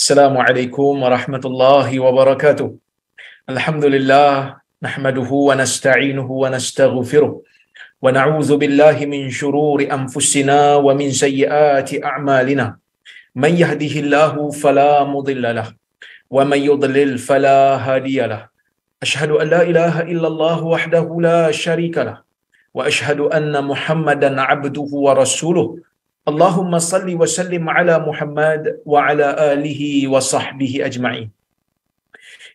Assalamualaikum warahmatullahi wabarakatuh. Alhamdulillah nahmaduhu wa nasta'inuhu wa nastaghfiruh wa na'udzu billahi min shururi anfusina wa min sayyiati a'malina. Man yahdihillahu fala mudilla lahu wa man yudlil fala hadiyalah. Ashhadu an la ilaha illallah wahdahu la syarika lah wa ashhadu anna Muhammadan 'abduhu wa rasuluh. Allahumma salli wa sallim ala Muhammad wa ala alihi wa sahbihi ajma'in.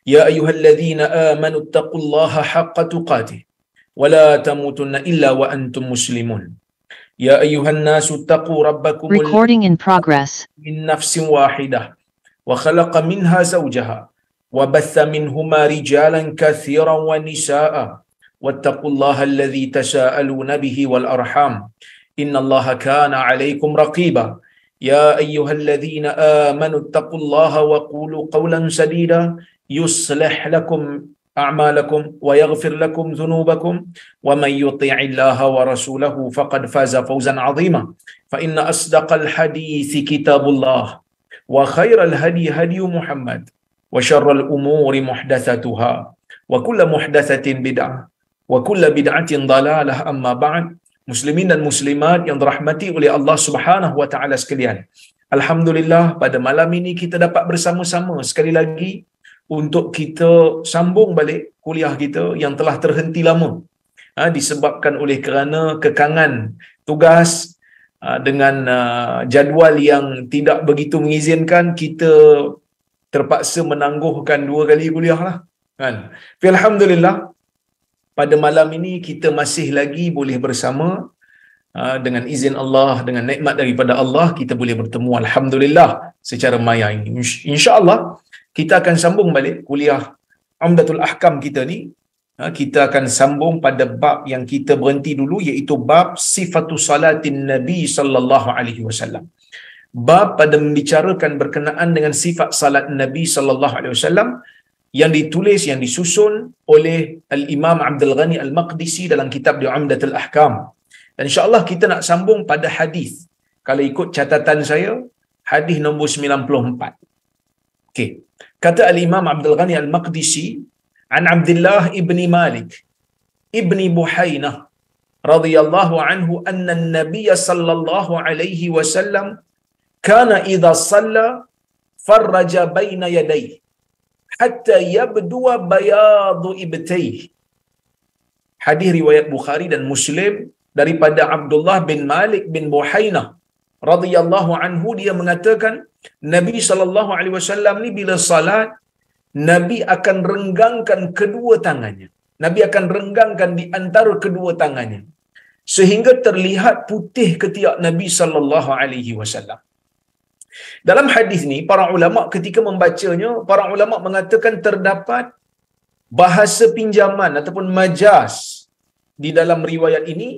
Ya ayyuhalladzina amanu taqullaha haqqa tuqatih wa la tamutunna illa wa antum muslimun. Ya ayyuhan nasu taqu rabbakum Recording in progress. min nafsin wahidah wa khalaqa minha zawjaha wa batha minhuma rijalan katsiran wa nisaa wattaqullaha alladzi tasaaluna bihi wal arham innallaha kana 'alaykum raqiba. Ya ayyuhalladzina amanu taqullaha wa qulu qawlan sadida yuslih lakum a'malakum wa yaghfir lakum dhunubakum wa man yuti'illaha wa rasulahu faqad faza fawzan 'azima. Fa inna asdaqal hadithi kitabullah wa khairal hadi hadi Muhammad wa syarral umuri muhdatsatuha wa kullu muhdatsatin bid'ah wa kullu bid'atin dhalalah. Amma ba'd. Muslimin dan muslimat yang dirahmati oleh Allah Subhanahu wa taala sekalian. Alhamdulillah pada malam ini kita dapat bersama-sama sekali lagi untuk kita sambung balik kuliah kita yang telah terhenti lama. Disebabkan oleh kerana kekangan tugas dengan jadual yang tidak begitu mengizinkan, kita terpaksa menangguhkan 2 kali kuliah lah kan. Tapi alhamdulillah pada malam ini kita masih lagi boleh bersama dengan izin Allah, dengan nikmat daripada Allah kita boleh bertemu alhamdulillah secara maya ini. Insya-Allah kita akan sambung balik kuliah Umdatul Ahkam kita ni. Kita akan sambung pada bab yang kita berhenti dulu, iaitu bab sifatus salatin Nabi sallallahu alaihi wasallam. Bab pada membicarakan berkenaan dengan sifat salat Nabi sallallahu alaihi wasallam yang ditulis, yang disusun oleh Al-Imam Abdul Ghani Al-Maqdisi dalam kitab di Umdatul Ahkam. Dan insya-Allah kita nak sambung pada hadis. Kalau ikut catatan saya, hadis nombor 94. Okey. Kata Al-Imam Abdul Ghani Al-Maqdisi, an Abdullah ibni Malik ibni Buhainah radhiyallahu anhu anna an-nabiy sallallahu alaihi wasallam kana idza shalla farraja baina yadayhi hatta yabdua bayadu ibtayh. Hadis riwayat Bukhari dan Muslim daripada Abdullah bin Malik bin Buhainah radhiyallahu anhu, dia mengatakan Nabi sallallahu alaihi wasallam ni bila salat, Nabi akan renggangkan kedua tangannya. Nabi akan renggangkan di antara kedua tangannya sehingga terlihat putih ketiak Nabi sallallahu alaihi wasallam. Dalam hadis ni para ulama ketika membacanya, para ulama mengatakan terdapat bahasa pinjaman ataupun majaz di dalam riwayat ini,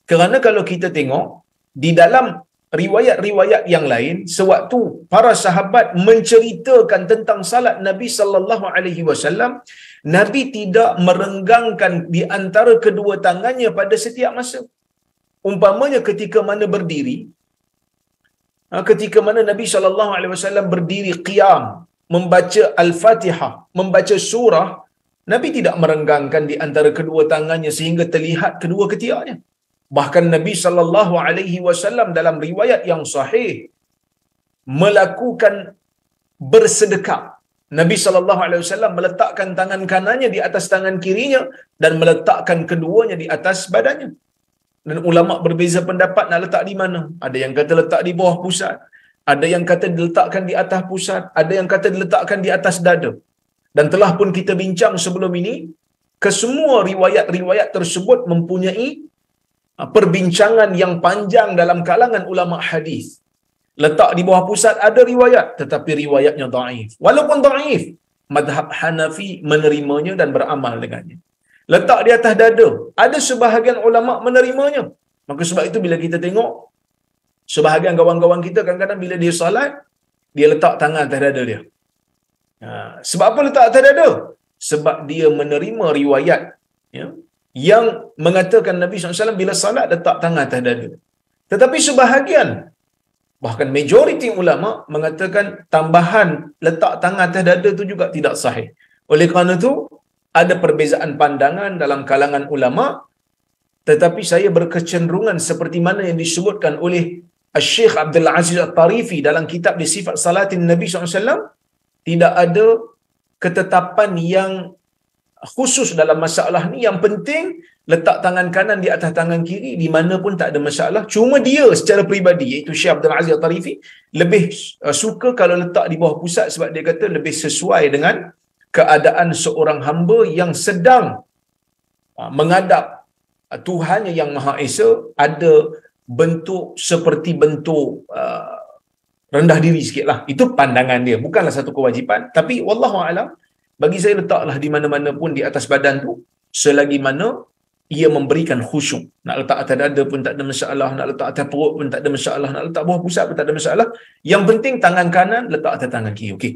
kerana kalau kita tengok di dalam riwayat-riwayat yang lain, sewaktu para sahabat menceritakan tentang salat Nabi sallallahu alaihi wasallam, Nabi tidak merenggangkan di antara kedua tangannya pada setiap masa. Umpamanya ketika mana berdiri, ketika mana Nabi sallallahu alaihi wasallam berdiri qiyam, membaca Al-Fatihah, membaca surah, Nabi tidak merenggangkan di antara kedua tangannya sehingga terlihat kedua ketiaknya. Bahkan Nabi sallallahu alaihi wasallam dalam riwayat yang sahih melakukan bersedekah. Nabi sallallahu alaihi wasallam meletakkan tangan kanannya di atas tangan kirinya dan meletakkan keduanya di atas badannya. Dan ulama berbeza pendapat nak letak di mana. Ada yang kata letak di bawah pusat, ada yang kata diletakkan di atas pusat, ada yang kata diletakkan di atas dada. Dan telah pun kita bincang sebelum ini, kesemua riwayat-riwayat tersebut mempunyai perbincangan yang panjang dalam kalangan ulama hadis. Letak di bawah pusat ada riwayat, tetapi riwayatnya dhaif. Walaupun dhaif, mazhab Hanafi menerimanya dan beramal dengannya. Letak di atas dada, ada sebahagian ulama menerimanya. Maka sebab itu bila kita tengok sebahagian kawan-kawan kita kadang-kadang bila dia salat, dia letak tangan atas dada dia. Sebab apa letak atas dada? Sebab dia menerima riwayat yang mengatakan Nabi SAW bila salat letak tangan atas dada. Tetapi sebahagian Bahkan majoriti ulama mengatakan tambahan letak tangan atas dada tu juga tidak sahih. Oleh kerana itu, ada perbezaan pandangan dalam kalangan ulama, tetapi saya berkecenderungan seperti mana yang disebutkan oleh Syekh Abdul Aziz At-Tarifi dalam kitab di Sifat Salatin Nabi SAW, tidak ada ketetapan yang khusus dalam masalah ni. Yang penting letak tangan kanan di atas tangan kiri di mana pun tak ada masalah. Cuma dia secara peribadi, iaitu Syekh Abdul Aziz At-Tarifi, lebih suka kalau letak di bawah pusat, sebab dia kata lebih sesuai dengan keadaan seorang hamba yang sedang menghadap Tuhannya yang Maha Esa, ada bentuk seperti bentuk rendah diri sikitlah. Itu pandangan dia, bukanlah satu kewajipan. Tapi wallahu alam, bagi saya letaklah di mana-mana pun di atas badan tu, selagi mana ia memberikan khusyuk. Nak letak atas dada pun tak ada masalah, nak letak atas perut pun tak ada masalah, nak letak bawah pusat pun tak ada masalah. Yang penting tangan kanan letak atas tangan kiri. Okey.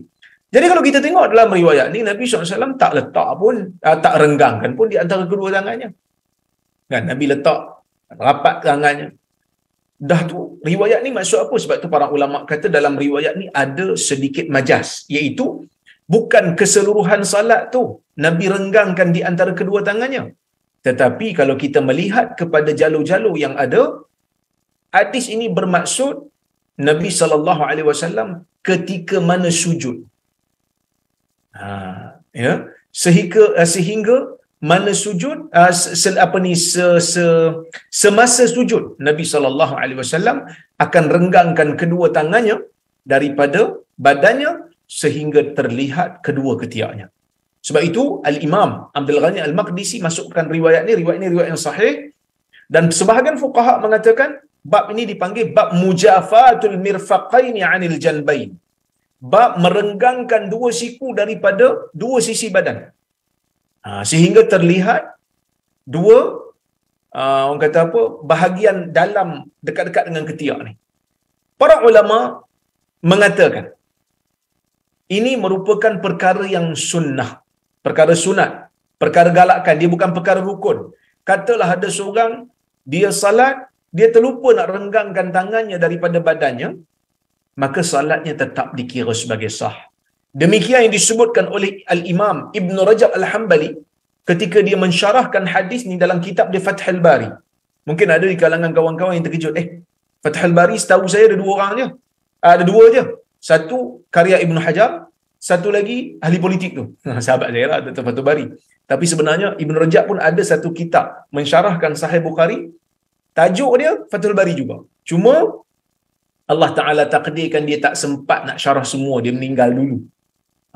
Jadi kalau kita tengok dalam riwayat ni, Nabi SAW tak letak pun, tak renggangkan pun di antara kedua tangannya. Kan? Nabi letak rapat tangannya. Dah tu, riwayat ni maksud apa? Sebab tu para ulama kata dalam riwayat ni ada sedikit majas, iaitu bukan keseluruhan salat tu Nabi renggangkan di antara kedua tangannya. Tetapi kalau kita melihat kepada jalur-jalur yang ada, hadis ini bermaksud Nabi SAW ketika mana sujud. Ya, sehingga mana sujud, semasa sujud Nabi SAW akan renggangkan kedua tangannya daripada badannya sehingga terlihat kedua ketiaknya. Sebab itu Al-Imam Abdul Ghani Al-Maqdisi masukkan riwayat ni riwayat yang sahih, dan sebahagian fuqaha mengatakan bab ini dipanggil bab mujafatul mirfaqaini 'anil janbain. Bab merenggangkan dua siku daripada dua sisi badan. Sehingga terlihat dua orang kata apa, bahagian dalam dekat-dekat dengan ketiak ni. Para ulama mengatakan ini merupakan perkara yang sunnah, perkara sunat, perkara galakkan, dia bukan perkara rukun. Katalah ada seorang, dia salat, dia terlupa nak renggangkan tangannya daripada badannya, maka salatnya tetap dikira sebagai sah. Demikian yang disebutkan oleh Al-Imam Ibn Rajab Al-Hambali ketika dia mensyarahkan hadis ni dalam kitab dia Fathul Bari. Mungkin ada di kalangan kawan-kawan yang terkejut, Fathul Bari setahu saya ada dua orang je. Ada dua je. Satu karya Ibn Hajar, satu lagi ahli politik tu. Sahabat saya lah, Dr. Fathul Bari. Tapi sebenarnya Ibn Rajab pun ada satu kitab mensyarahkan Sahih Bukhari. Tajuk dia Fathul Bari juga. Cuma Allah Ta'ala takdirkan dia tak sempat nak syarah semua, dia meninggal dulu.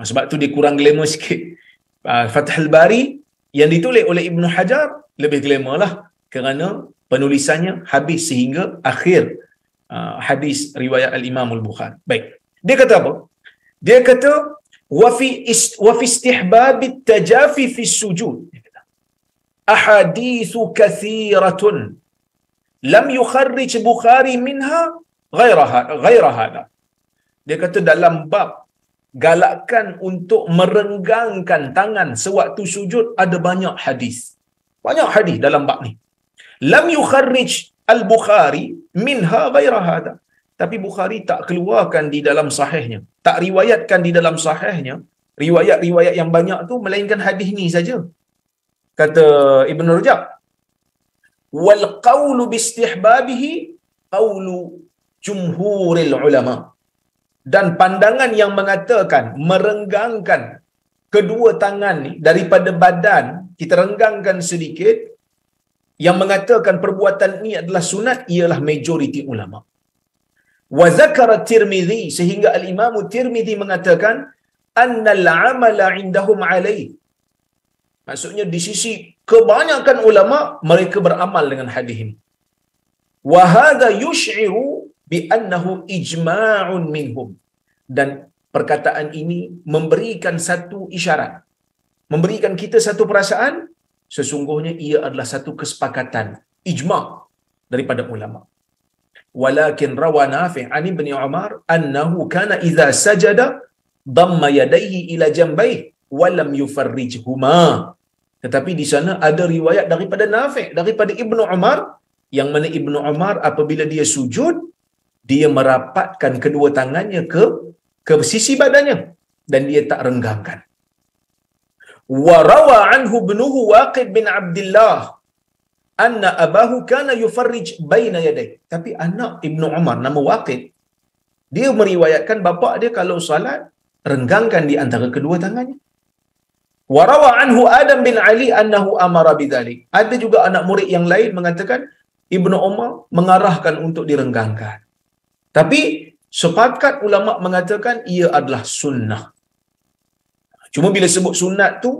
Sebab tu dia kurang glamour sikit. Fathul Bari yang ditulis oleh Ibn Hajar lebih glamour lah, kerana penulisannya habis sehingga akhir hadis riwayat Al-Imam Al-Bukhari. Baik. Dia kata apa? Dia kata wa fi istihbab at-tajafi fi as-sujud. Ahaditsu kathiratun lam yukharrij Bukhari minha ghaira hada. Dia kata dalam bab galakkan untuk merenggangkan tangan sewaktu sujud ada banyak hadis. Banyak hadis dalam bab ni. Lam yukharrij al-Bukhari minha ghaira hada. Tapi Bukhari tak keluarkan di dalam sahihnya, tak riwayatkan di dalam sahihnya riwayat-riwayat yang banyak tu, melainkan hadis ni saja. Kata Ibn Rajab, wal qawlu bi istihbabihi qawlu jumhuril ulama. Dan pandangan yang mengatakan merenggangkan kedua tangan ni daripada badan, kita renggangkan sedikit, yang mengatakan perbuatan ini adalah sunat ialah majoriti ulama. Wa zakara Tirmizi, sehingga al-Imam Tirmizi mengatakan annal amala indahum alaih. Maksudnya di sisi kebanyakan ulama mereka beramal dengan hadis ini. Wa hadha yush'iru bi annahu ijma'un minhum. Dan perkataan ini memberikan satu isyarat, memberikan kita satu perasaan, sesungguhnya ia adalah satu kesepakatan, ijma' daripada ulama. Walakin rawa Nafi' an Ibn Umar annahu kana idza sajada damma yadayhi ila jambayhi wa lam yufarrijhuma. Tetapi di sana ada riwayat daripada Nafi', daripada Ibn Umar, yang mana Ibn Umar apabila dia sujud, dia merapatkan kedua tangannya ke sisi badannya dan dia tak renggangkan. Wa rawa anhu ibnuhu Waqid bin Abdullah anna abahu kana yufarrij baina yadayhi. Tapi anak Ibnu Umar nama Waqid, dia meriwayatkan bapa dia kalau salat renggangkan di antara kedua tangannya. Wa rawa anhu Adam bin Ali annahu amara bidzalik. Ada juga anak murid yang lain mengatakan Ibnu Umar mengarahkan untuk direnggangkan. Tapi sepakat ulama mengatakan ia adalah sunnah. Cuma bila sebut sunat tu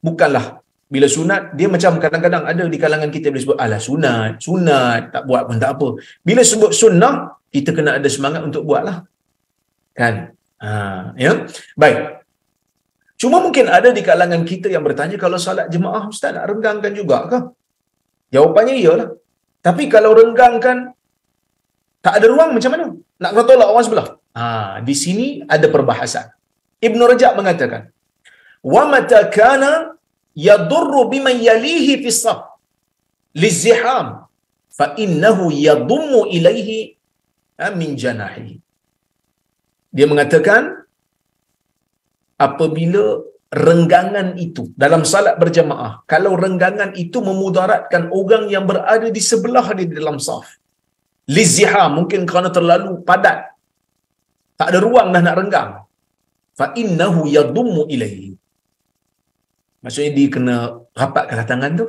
bukanlah, bila sunat dia macam kadang-kadang ada di kalangan kita bila sebut alah sunat tak buat pun tak apa. Bila sebut sunnah kita kena ada semangat untuk buatlah. Kan? Ya. Baik. Cuma mungkin ada di kalangan kita yang bertanya, kalau salat jemaah ustaz nak renggangkan juga ke? Jawapannya iyalah. Tapi kalau renggangkan tak ada ruang macam mana? Nak kena tolak orang sebelah. Di sini ada perbahasan. Ibn Rajab mengatakan, wa mata kana yadurru biman yalihi fi saf liziham fa innahu yadummu ilaihi min janahi. Dia mengatakan apabila renggangan itu dalam salat berjamaah, kalau renggangan itu memudaratkan orang yang berada di sebelah dia di dalam saf, liziham, mungkin kerana terlalu padat, tak ada ruang dah nak renggang, fa innahu yadummu ilaihi, maksudnya dia kena rapatkan tangan tu,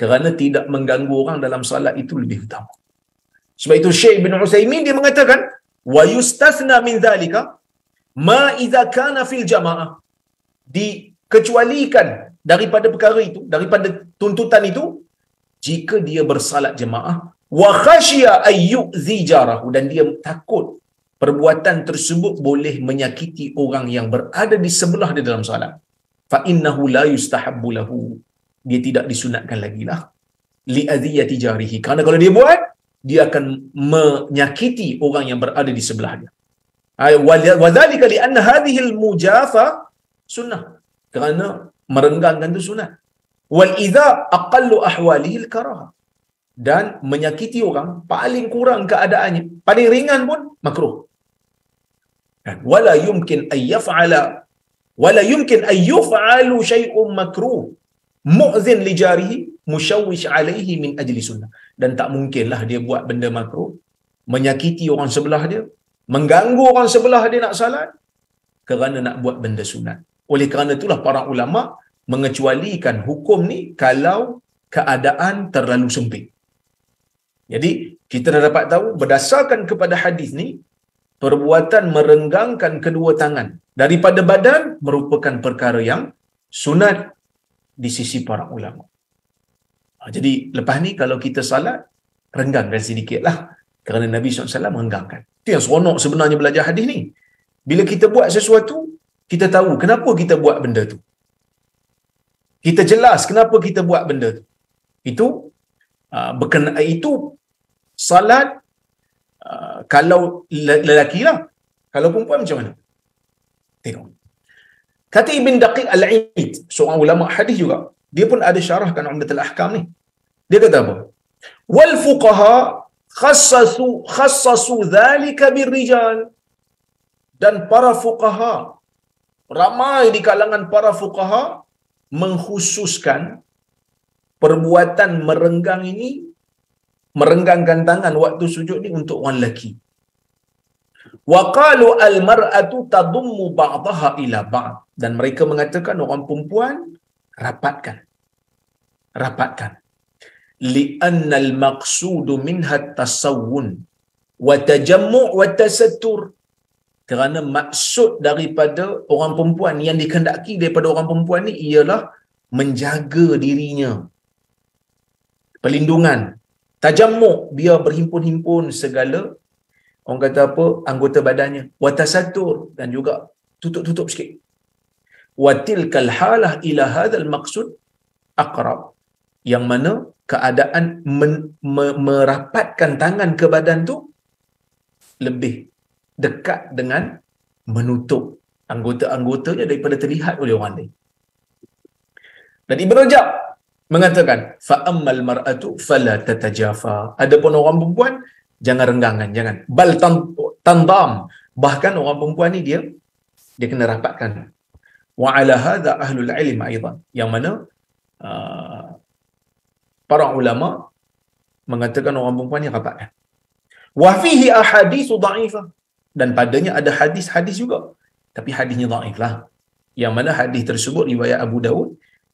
kerana tidak mengganggu orang dalam salat itu lebih utama. Sebab itu Syekh bin Utsaimin dia mengatakan wa yustasna min zalika ma idza kana fil jamaah, dikecualikan daripada perkara itu, daripada tuntutan itu, jika dia bersalat jemaah wa khashiya ayyuzi jarahu, dan dia takut perbuatan tersebut boleh menyakiti orang yang berada di sebelah dia dalam salat, fa innahu la yustahabbu lahu, dia tidak disunatkan lagi lah, li adhiyati jarihi, kerana kalau dia buat dia akan menyakiti orang yang berada di sebelah dia. Wa dzalika li anna hadhihi al-mujafa sunnah, kerana merenggangkan itu sunat. Wal idza aqallu ahwalihi al-karahah, dan menyakiti orang paling kurang keadaannya, paling ringan pun makruh. Dan wala yumkin ay yuf'alu syai'un makruh mu'zin li jarihi mushawwish alaihi min ajli sunnah, dan tak mungkinlah dia buat benda makruh, menyakiti orang sebelah dia, mengganggu orang sebelah dia nak salat kerana nak buat benda sunat. Oleh kerana itulah para ulama mengecualikan hukum ni kalau keadaan terlalu sempit. Jadi kita dah dapat tahu berdasarkan kepada hadis ni, perbuatan merenggangkan kedua tangan daripada badan merupakan perkara yang sunat di sisi para ulama. Jadi lepas ni kalau kita salat, renggangkan sedikitlah, kerana Nabi SAW merenggangkan. Itu yang seronok sebenarnya belajar hadis ni. Bila kita buat sesuatu, kita tahu kenapa kita buat benda tu. Kita jelas kenapa kita buat benda tu. Itu berkenaan itu salat kalau lelaki lah. Kalau perempuan macam mana? Tengok. Kata Ibn Daqiq Al-Aid, seorang ulama hadis juga, dia pun ada syarahkan Umdatul Ahkam ni. Dia kata apa? Wal fuqaha khassasu dhalika birrijal, dan para fuqaha, ramai di kalangan para fuqaha mengkhususkan perbuatan merenggang ini, merenggangkan tangan waktu sujud ni untuk orang lelaki. Wa qalu al mar'atu tadummu ba'daha ila ba'd, dan mereka mengatakan orang perempuan rapatkan li'anna al maqsudu minha tasawwun wa tajammu' wa tasattur, kerana maksud daripada orang perempuan, yang dikehendaki daripada orang perempuan ni ialah menjaga dirinya, pelindungan, tajammu', biar berhimpun-himpun segala orang kata apa, anggota badannya, wa tasattur, dan juga tutup-tutup sikit. Wa tilkal halah ila hadzal maqsud aqrab, yang mana keadaan merapatkan tangan ke badan tu lebih dekat dengan menutup anggota-anggotanya daripada terlihat oleh orang lain. Dan Ibn Rajab mengatakan fa ammal mar'atu fala tatajafa, adapun orang perempuan Jangan renggangan, jangan. Bal tandam. Bahkan orang perempuan ni dia kena rapatkan. Wa ala hadha ahlul ilm aidan. Yang mana para ulama mengatakan orang perempuan ni rapatkan. Wa fihi ahaditsu dha'ifah. Dan padanya ada hadis-hadis juga. Tapi hadisnya dhaif lah. Yang mana hadis tersebut riwayat Abu Daud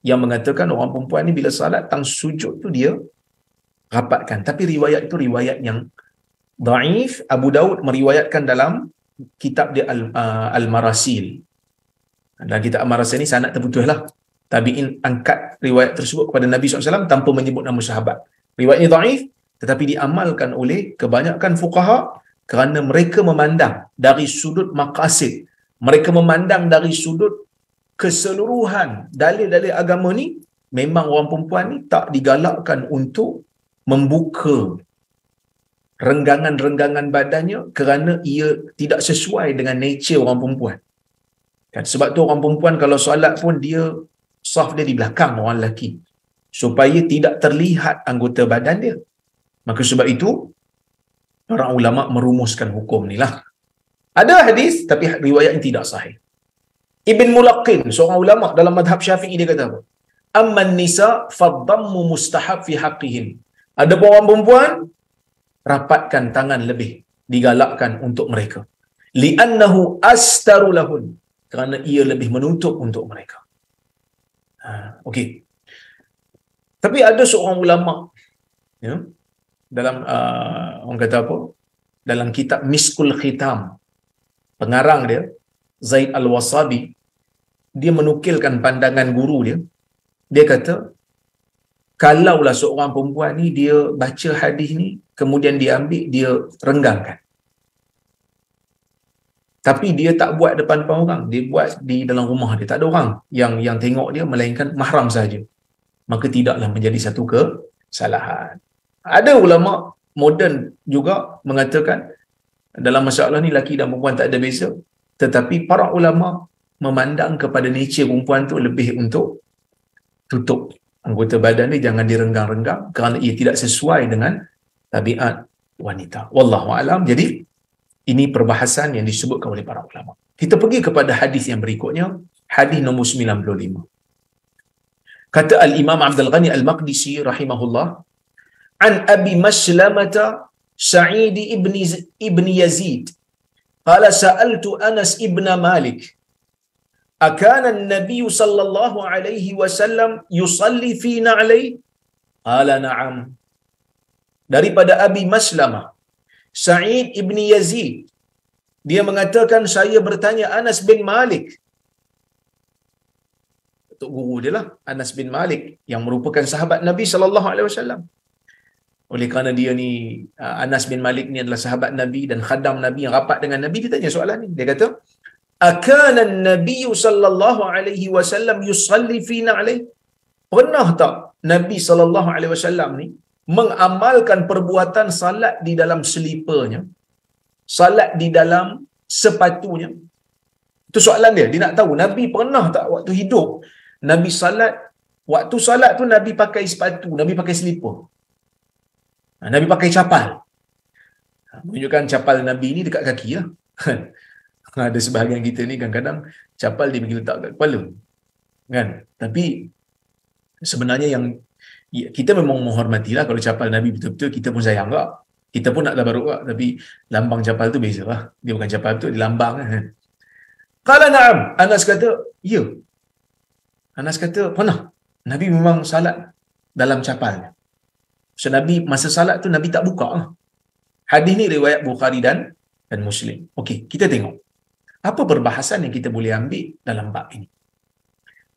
yang mengatakan orang perempuan ni bila salat tang sujud tu dia rapatkan. Tapi riwayat itu riwayat yang dhaif. Abu Daud meriwayatkan dalam kitab dia Al-Marasil. Dalam kitab Al-Marasil ni sanad terputus lah. Tabi'in angkat riwayat tersebut kepada Nabi SAW tanpa menyebut nama sahabat. Riwayatnya dhaif tetapi diamalkan oleh kebanyakan fuqaha kerana mereka memandang dari sudut maqasid. Mereka memandang dari sudut keseluruhan dalil-dalil agama ni, memang orang perempuan ni tak digalakkan untuk membuka renggangan-renggangan badannya kerana ia tidak sesuai dengan nature orang perempuan. Kan, sebab tu orang perempuan kalau solat pun dia saf dia di belakang orang lelaki supaya tidak terlihat anggota badan dia. Maka sebab itu para ulama merumuskan hukum ni lah. Ada hadis tapi riwayat ini tidak sahih. Ibn Mulaqin, seorang ulama dalam madhab Syafi'i, dia kata apa? Amman nisa faddammu mustahab fi haqqihin. Ada orang perempuan rapatkan tangan lebih digalakkan untuk mereka. Li'annahu astaru lahun. Kerana ia lebih menutup untuk mereka. Okey. Tapi ada seorang ulama ya, dalam orang kata apa? Dalam kitab Miskul Khitam, pengarang dia Zaid Al-Wasabi, dia menukilkan pandangan guru dia. Dia kata, kalaulah seorang perempuan ni dia baca hadis ni, kemudian dia ambil, dia renggangkan. Tapi dia tak buat depan-depan orang, dia buat di dalam rumah dia. Tak ada orang yang tengok dia melainkan mahram saja. Maka tidaklah menjadi satu kesalahan. Ada ulama moden juga mengatakan dalam masalah ni laki dan perempuan tak ada beza, tetapi para ulama memandang kepada nature perempuan tu lebih untuk tutup anggota badan ni, jangan direnggang-renggang kerana ia tidak sesuai dengan tabiat wanita. Wallahu alam. Jadi ini perbahasan yang disebutkan oleh para ulama. Kita pergi kepada hadis yang berikutnya, hadis nombor 95. Kata Al-Imam Abdul Ghani Al-Maqdisi rahimahullah, an Abi Maslamata Sa'id ibn Yazid qala sa'altu Anas ibn Malik akana an-nabiy sallallahu alaihi wasallam yusalli fi na'lai? Qala na'am. Daripada Abi Maslamah Sa'id ibn Yazid, dia mengatakan, saya bertanya Anas bin Malik, untuk guru dia lah, Anas bin Malik yang merupakan sahabat Nabi sallallahu alaihi wasallam. Oleh kerana dia ni Anas bin Malik ni adalah sahabat Nabi dan khadam Nabi yang rapat dengan Nabi, dia tanya soalan ni. Dia kata, akana an-nabiy sallallahu alaihi wasallam yusalli fi na'lai? Pernah tak Nabi sallallahu alaihi wasallam ni mengamalkan perbuatan salat di dalam selipernya, salat di dalam sepatunya? Itu soalan dia. Dia nak tahu Nabi pernah tak waktu hidup Nabi salat, waktu salat tu Nabi pakai sepatu, Nabi pakai selipar, Nabi pakai capal. Menunjukkan capal Nabi ni dekat kaki lah. Ada sebahagian kita ni kadang-kadang capal dia pergi letak kat kepala, kan? Tapi sebenarnya yang kita memang menghormatilah kalau capal Nabi betul-betul, kita pun sayang tak? Kita pun nak tabaruk tak? Tapi lambang capal tu beza lah. Dia bukan capal betul, dia lambang kan? Qala na'am. Anas kata, ya. Anas kata, pernah. Nabi memang salat dalam capalnya. So Nabi masa salat tu Nabi tak buka lah. Hadis ni riwayat Bukhari dan Muslim. Okey, kita tengok apa perbahasan yang kita boleh ambil dalam bab ini.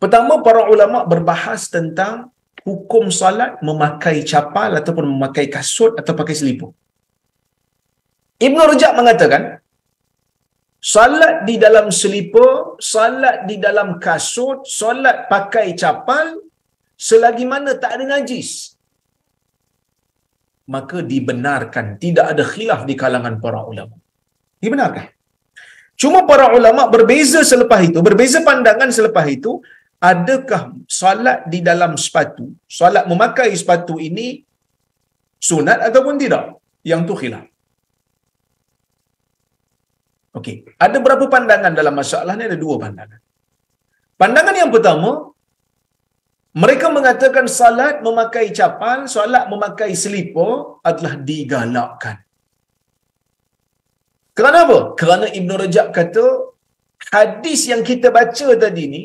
Pertama, para ulama berbahas tentang hukum salat memakai capal ataupun memakai kasut atau pakai selipar. Ibn Rajab mengatakan, salat di dalam selipar, salat di dalam kasut, salat pakai capal, selagi mana tak ada najis, maka dibenarkan. Tidak ada khilaf di kalangan para ulama. Dibenarkan. Cuma para ulama berbeza selepas itu, berbeza pandangan selepas itu, adakah salat di dalam sepatu, salat memakai sepatu ini sunat ataupun tidak? Yang tu khilaf. Okey, ada berapa pandangan dalam masalah ni? Ada dua pandangan. Pandangan yang pertama, mereka mengatakan salat memakai capal, solat memakai selipar adalah digalakkan. Kerana apa? Kerana Ibn Rajab kata hadis yang kita baca tadi ni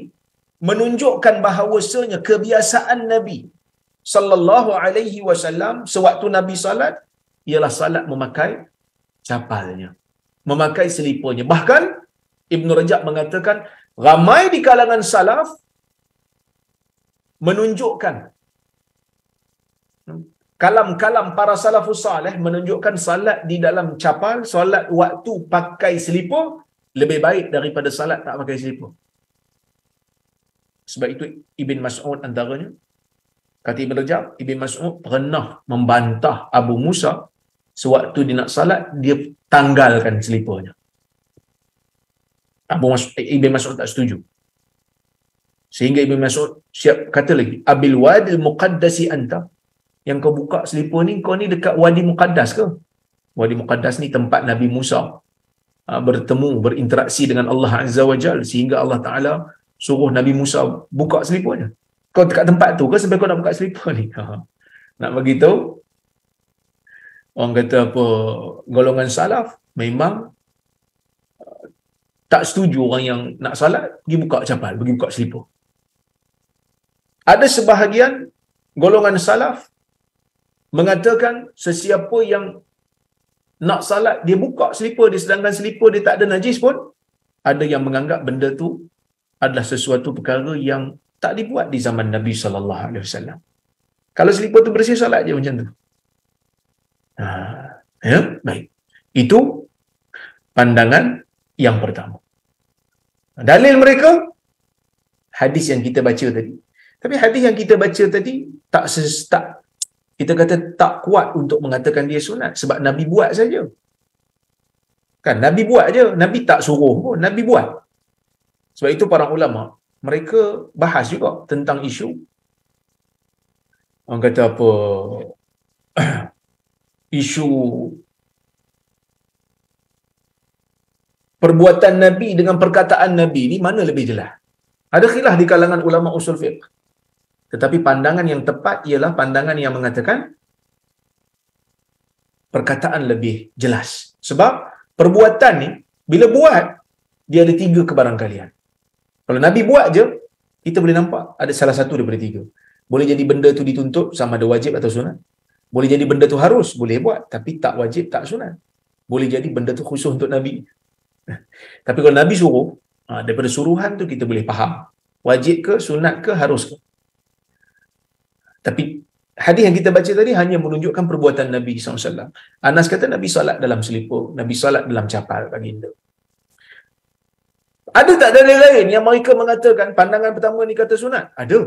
menunjukkan bahawasanya kebiasaan Nabi sallallahu alaihi wasallam sewaktu Nabi salat ialah salat memakai capalnya, memakai seliparnya. Bahkan Ibn Rajab mengatakan ramai di kalangan salaf menunjukkan kalam-kalam para salafus salih menunjukkan salat di dalam capal, salat waktu pakai selipar lebih baik daripada salat tak pakai selipar. Sebab itu Ibn Mas'ud antaranya, kata Ibn Rajab, Ibn Mas'ud pernah membantah Abu Musa sewaktu dia nak salat, dia tanggalkan seliparnya. Ibn Mas'ud tak setuju. Sehingga Ibn Mas'ud siap kata lagi, Abil Wadil Muqaddasi anta, yang kau buka selipar ni, kau ni dekat Wadi Muqaddas ke? Wadi Muqaddas ni tempat Nabi Musa bertemu, berinteraksi dengan Allah Azza wa Jal, sehingga Allah Ta'ala suruh Nabi Musa buka seliparnya. Kau dekat tempat tu ke sampai kau nak buka selipar ni? Nak bagi tahu, orang kata apa, golongan salaf memang tak setuju orang yang nak salat pergi buka capal, pergi buka selipar. Ada sebahagian golongan salaf mengatakan sesiapa yang nak salat dia buka selipar dia, sedangkan selipar dia tak ada najis pun, ada yang menganggap benda tu adalah sesuatu perkara yang tak dibuat di zaman Nabi sallallahu alaihi wasallam. Kalau selipar tu bersih, salat je macam tu. Ya, baik. Itu pandangan yang pertama. Dalil mereka hadis yang kita baca tadi. Tapi hadis yang kita baca tadi tak kita kata tak kuat untuk mengatakan dia sunat, sebab Nabi buat saja. Kan Nabi buat je, Nabi tak suruh pun, Nabi buat. Sebab itu para ulama mereka bahas juga tentang isu orang kata apa isu perbuatan Nabi dengan perkataan Nabi ni mana lebih jelas. Ada khilaf di kalangan ulama usul fiqh. Tetapi pandangan yang tepat ialah pandangan yang mengatakan perkataan lebih jelas. Sebab perbuatan ni bila buat dia ada 3 kebarangkalian. Kalau Nabi buat je, kita boleh nampak ada salah satu daripada 3. Boleh jadi benda tu dituntut sama ada wajib atau sunat. Boleh jadi benda tu harus, boleh buat, tapi tak wajib, tak sunat. Boleh jadi benda tu khusus untuk Nabi. Tapi kalau Nabi suruh, daripada suruhan tu kita boleh faham. Wajib ke, sunat ke, harus ke. Tapi hadis yang kita baca tadi hanya menunjukkan perbuatan Nabi SAW. Anas kata Nabi salat dalam selipar, Nabi salat dalam capal baginda. Ada tak dalil lain yang mereka mengatakan pandangan pertama ni kata sunat? Ada.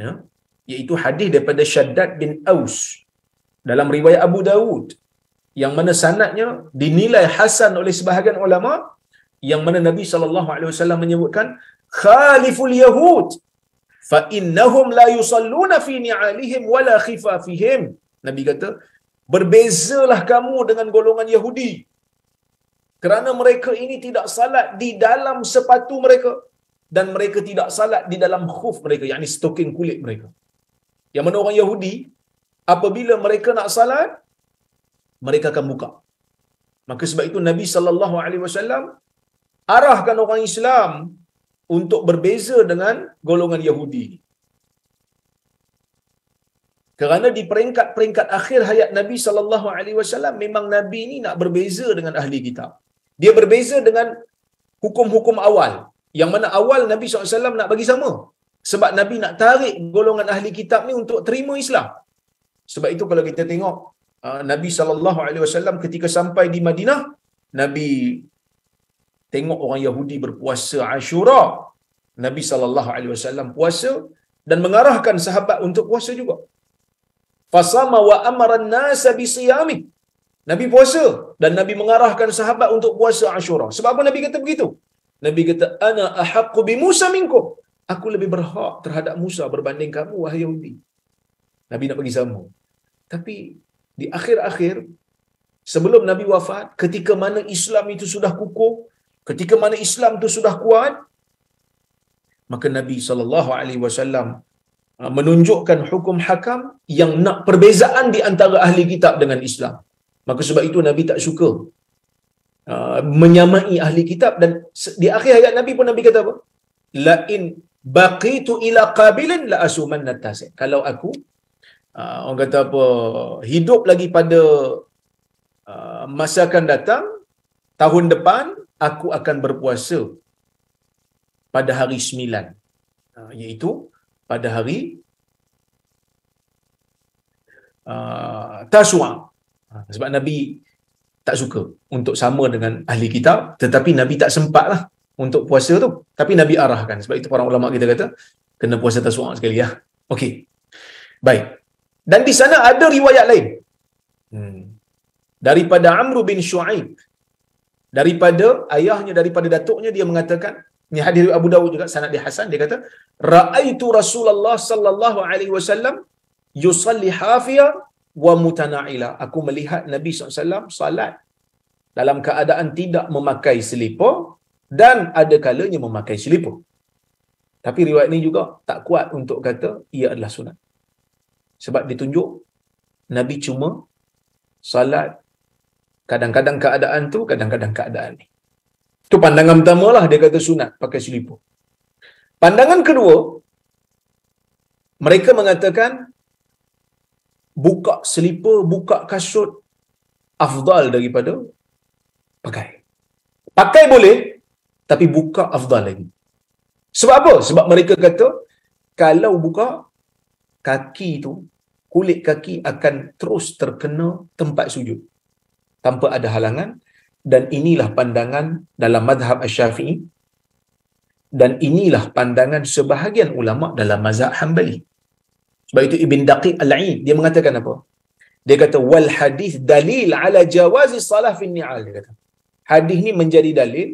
Ya. Iaitu hadis daripada Shaddad bin Aus dalam riwayat Abu Dawud, yang mana sanadnya dinilai hasan oleh sebahagian ulama, yang mana Nabi SAW menyebutkan khaliful yahud fa innahum la yusalluna fi ni'alihim wala khifafihim. Nabi kata berbezalah kamu dengan golongan Yahudi, kerana mereka ini tidak salat di dalam sepatu mereka dan mereka tidak salat di dalam khuf mereka, yakni stoking kulit mereka. Yang mana orang Yahudi apabila mereka nak salat mereka akan buka. Maka sebab itu Nabi sallallahu alaihi wasallam arahkan orang Islam untuk berbeza dengan golongan Yahudi. Kerana di peringkat-peringkat akhir hayat Nabi sallallahu alaihi wasallam memang Nabi ni nak berbeza dengan ahli kitab. Dia berbeza dengan hukum-hukum awal, yang mana awal Nabi SAW nak bagi sama. Sebab Nabi nak tarik golongan ahli kitab ni untuk terima Islam. Sebab itu kalau kita tengok Nabi SAW ketika sampai di Madinah, Nabi tengok orang Yahudi berpuasa Ashura, Nabi SAW puasa dan mengarahkan sahabat untuk puasa juga. Fasama wa amara an-nasa bisiyami. Nabi puasa dan Nabi mengarahkan sahabat untuk puasa Ashura. Sebab apa Nabi kata begitu? Nabi kata ana ahaqqu bi Musa minkum. Aku lebih berhak terhadap Musa berbanding kamu wahai Yahudi. Nabi nak bagi sama. Tapi di akhir-akhir sebelum Nabi wafat, ketika mana Islam itu sudah kukuh, ketika mana Islam itu sudah kuat, maka Nabi SAW menunjukkan hukum hakam yang nak perbezaan di antara ahli kitab dengan Islam. Maka sebab itu Nabi tak suka menyamai ahli kitab, dan di akhir hayat Nabi pun Nabi kata apa? La in baqitu ila qabilin la asumanna tasi. Kalau aku orang kata apa, hidup lagi pada masa akan datang, tahun depan aku akan berpuasa pada hari 9, iaitu pada hari Tashua. Sebab Nabi tak suka untuk sama dengan ahli kitab, tetapi Nabi tak sempatlah untuk puasa tu, tapi Nabi arahkan. Sebab itu para ulama kita kata kena puasa Tashua sekali ya. Okey. Baik. Dan di sana ada riwayat lain. Daripada Amr bin Shu'aib, daripada ayahnya, daripada datuknya, dia mengatakan, ini hadis Abu Dawud juga, sanad dia hasan, dia kata, ra'aitu Rasulullah sallallahu alaihi wasallam yusalli hafiya wa mutana'ila. Aku melihat Nabi SAW salat dalam keadaan tidak memakai selipar dan ada kalanya memakai selipar. Tapi riwayat ini juga tak kuat untuk kata ia adalah sunat. Sebab ditunjuk Nabi cuma salat kadang-kadang keadaan tu, kadang-kadang keadaan ni. Itu pandangan pertama lah, dia kata sunat pakai selipar. Pandangan kedua, mereka mengatakan buka selipar, buka kasut afdal daripada pakai. Pakai boleh, tapi buka afdal lagi. Sebab apa? Sebab mereka kata kalau buka, kaki tu, kulit kaki akan terus terkena tempat sujud tanpa ada halangan. Dan inilah pandangan dalam mazhab Asy-Syafi'i, dan inilah pandangan sebahagian ulama dalam mazhab Hanbali. Sebab itu Ibn Daqiq Al-Aid dia mengatakan apa? Dia kata wal hadis dalil ala jawazi salah fi ni'al. Dia kata hadis ni menjadi dalil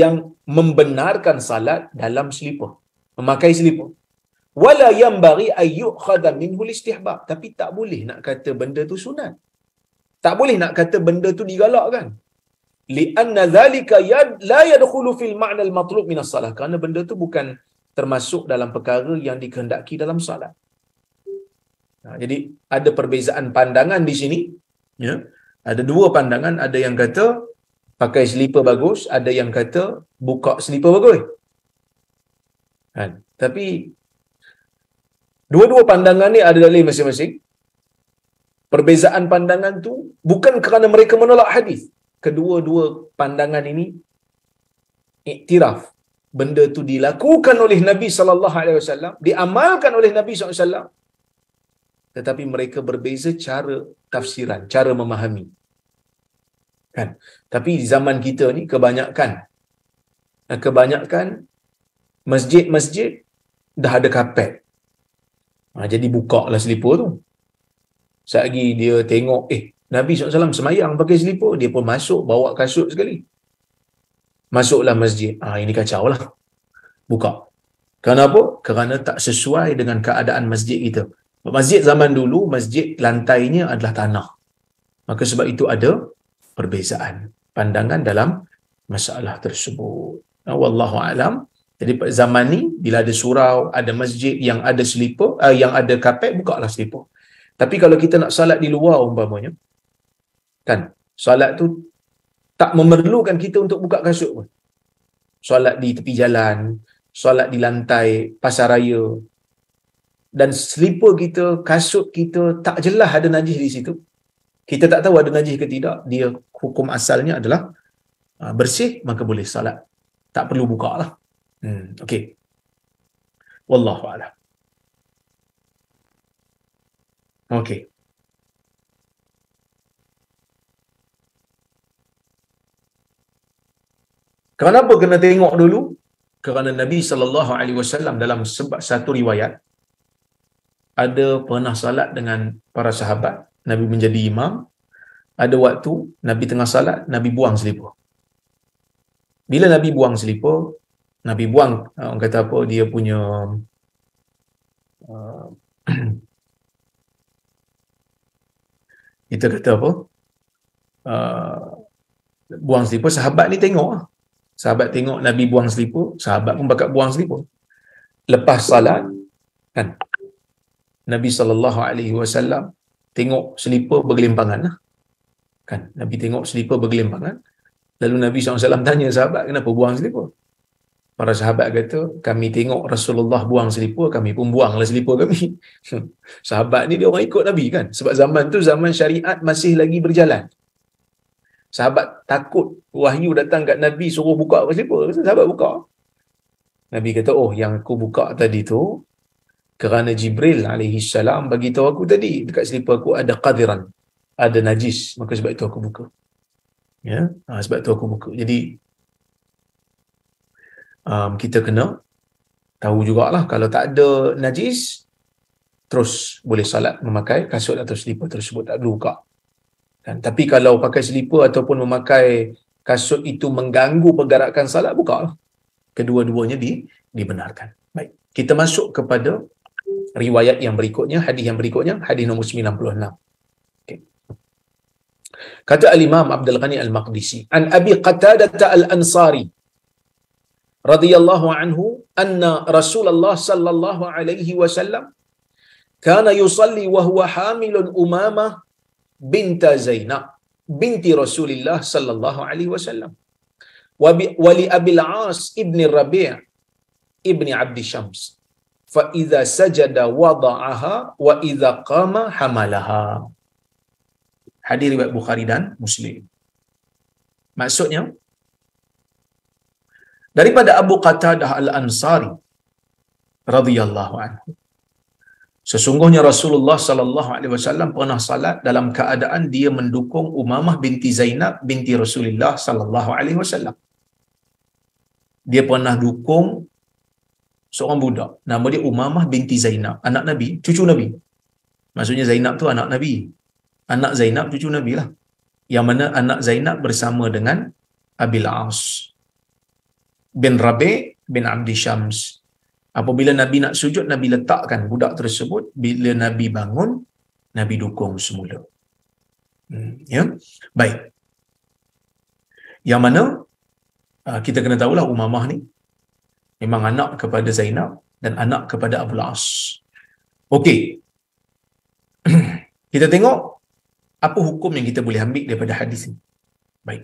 yang membenarkan salat dalam selipar, memakai selipar. Wala yanbaghi ay yu'khadha minhu al-istihbab. Tapi tak boleh nak kata benda tu sunat. Tak boleh nak kata benda tu digalakkan. Li'anna dhalika la yadkhulu fil ma'na al-matlub min as-salah. Kerana benda tu bukan termasuk dalam perkara yang dikehendaki dalam salat. Jadi ada perbezaan pandangan di sini, ya. Ada dua pandangan, ada yang kata pakai selipar bagus, ada yang kata buka selipar bagus. Kan? Tapi dua-dua pandangan ni ada dalil masing-masing. Perbezaan pandangan tu bukan kerana mereka menolak hadis. Kedua-dua pandangan ini iktiraf benda tu dilakukan oleh Nabi sallallahu alaihi wasallam, diamalkan oleh Nabi sallallahu alaihi wasallam, tetapi mereka berbeza cara tafsiran, cara memahami. Kan? Tapi di zaman kita ni kebanyakan masjid-masjid dah ada kapet. Jadi buka lah selipar tu. Selagi dia tengok, Nabi SAW semayang pakai selipar, dia pun masuk, bawa kasut sekali. Masuklah masjid. Ini kacau lah. Buka. Kenapa? Kerana tak sesuai dengan keadaan masjid kita. Masjid zaman dulu, masjid lantainya adalah tanah. Maka sebab itu ada perbezaan pandangan dalam masalah tersebut. Wallahu alam. Jadi zaman ni, bila ada surau, ada masjid yang ada selipar, yang ada kapet, bukalah selipar. Tapi kalau kita nak salat di luar umpamanya, kan, salat tu tak memerlukan kita untuk buka kasut pun. Salat di tepi jalan, salat di lantai pasar raya, dan selipar kita, kasut kita tak jelas ada najis di situ, kita tak tahu ada najis ke tidak, dia hukum asalnya adalah bersih, maka boleh salat. Tak perlu buka lah. Okey. Wallahu a'lam. Okey. Kenapa kena tengok dulu? Kerana Nabi SAW dalam satu riwayat ada pernah salat dengan para sahabat. Nabi menjadi imam. Ada waktu Nabi tengah salat, Nabi buang selipar. Bila Nabi buang selipar, Nabi buang, orang kata apa, dia punya kita kata apa, uh, buang selipar, sahabat ni tengok lah. Sahabat tengok Nabi buang selipar, sahabat pun bakat buang selipar. Lepas salat kan, Nabi SAW tengok selipar bergelimpangan lah. Kan, Nabi tengok selipar bergelimpangan. Lalu Nabi SAW tanya sahabat, kenapa buang selipar? Para sahabat kata, kami tengok Rasulullah buang selipar, kami pun buanglah selipar kami. Sahabat ni dia orang ikut Nabi kan. Sebab zaman tu zaman syariat masih lagi berjalan. Sahabat takut wahyu datang kat Nabi suruh buka selipar. Sahabat buka. Nabi kata, oh yang aku buka tadi tu kerana Jibril alaihi salam bagi tahu aku tadi dekat selipar aku ada qadiran, ada najis, maka sebab itu aku buka. Ya, sebab itu aku buka. Jadi kita kena tahu jugalah kalau tak ada najis terus boleh salat memakai kasut atau selipar tersebut, tak perlu buka. Kan? Tapi kalau pakai selipar ataupun memakai kasut itu mengganggu pergerakan salat, bukalah. Kedua-duanya dibenarkan. Baik, kita masuk kepada riwayat yang berikutnya, hadis yang berikutnya, hadis nombor 96. Okay. Kata al-Imam Abdul Ghani Al-Maqdisi, an Abi Qatadah Al-Ansari radhiyallahu anhu anna Rasulullah sallallahu alaihi wasallam kana yusalli wa huwa hamilun Umamah binta Zainab binti Rasulillah sallallahu alaihi wasallam wa li Abil As ibn Rabi' ibn Abd Syams fa idza sajada wada'aha wa idza qama hamalaha. Hadis riwayat Bukhari dan Muslim. Maksudnya daripada Abu Qatadah Al-Ansari radhiyallahu anhu, sesungguhnya Rasulullah sallallahu alaihi wasallam pernah salat dalam keadaan dia mendukung Umamah binti Zainab binti Rasulullah sallallahu alaihi wasallam. Dia pernah dukung seorang budak nama dia Umamah binti Zainab, anak Nabi, cucu Nabi. Maksudnya Zainab tu anak Nabi. Anak Zainab cucu Nabi lah. Yang mana anak Zainab bersama dengan Abil As bin Rabi' bin Abd Syams. Apabila Nabi nak sujud, Nabi letakkan budak tersebut. Bila Nabi bangun, Nabi dukung semula. Ya, baik. Yang mana kita kena tahulah Umamah ni memang anak kepada Zainab dan anak kepada Abul As. Okey. Kita tengok apa hukum yang kita boleh ambil daripada hadis ini. Baik.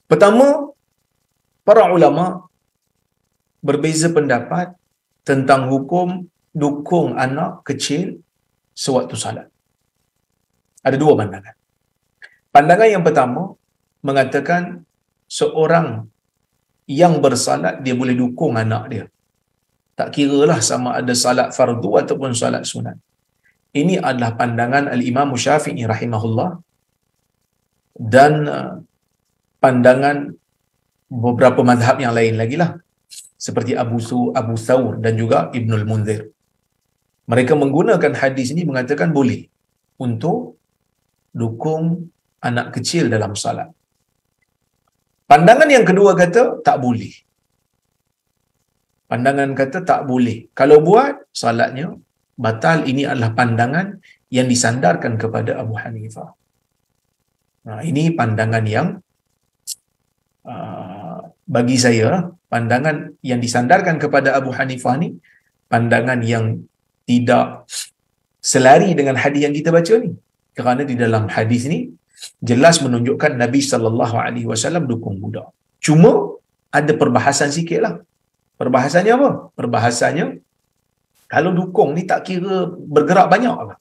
Pertama, para ulama berbeza pendapat tentang hukum dukung anak kecil sewaktu salat. Ada dua pandangan. Pandangan yang pertama mengatakan seorang yang bersalat dia boleh dukung anak dia. Tak kiralah sama ada salat fardu ataupun salat sunat. Ini adalah pandangan Al-Imam Syafi'i rahimahullah dan pandangan beberapa mazhab yang lain lagi lah, seperti Abu Thawr dan juga Ibnul Munzir. Mereka menggunakan hadis ini mengatakan boleh untuk dukung anak kecil dalam salat. Pandangan yang kedua kata tak boleh. Pandangan kata tak boleh. Kalau buat, salatnya batal. Ini adalah pandangan yang disandarkan kepada Abu Hanifah. Nah, ini pandangan yang bagi saya, pandangan yang disandarkan kepada Abu Hanifah ni pandangan yang tidak selari dengan hadis yang kita baca ni. Kerana di dalam hadis ni jelas menunjukkan Nabi sallallahu alaihi wasallam dukung budak. Cuma ada perbahasan sikitlah. Perbahasannya apa? Perbahasannya kalau dukung ni tak kira bergerak banyaklah.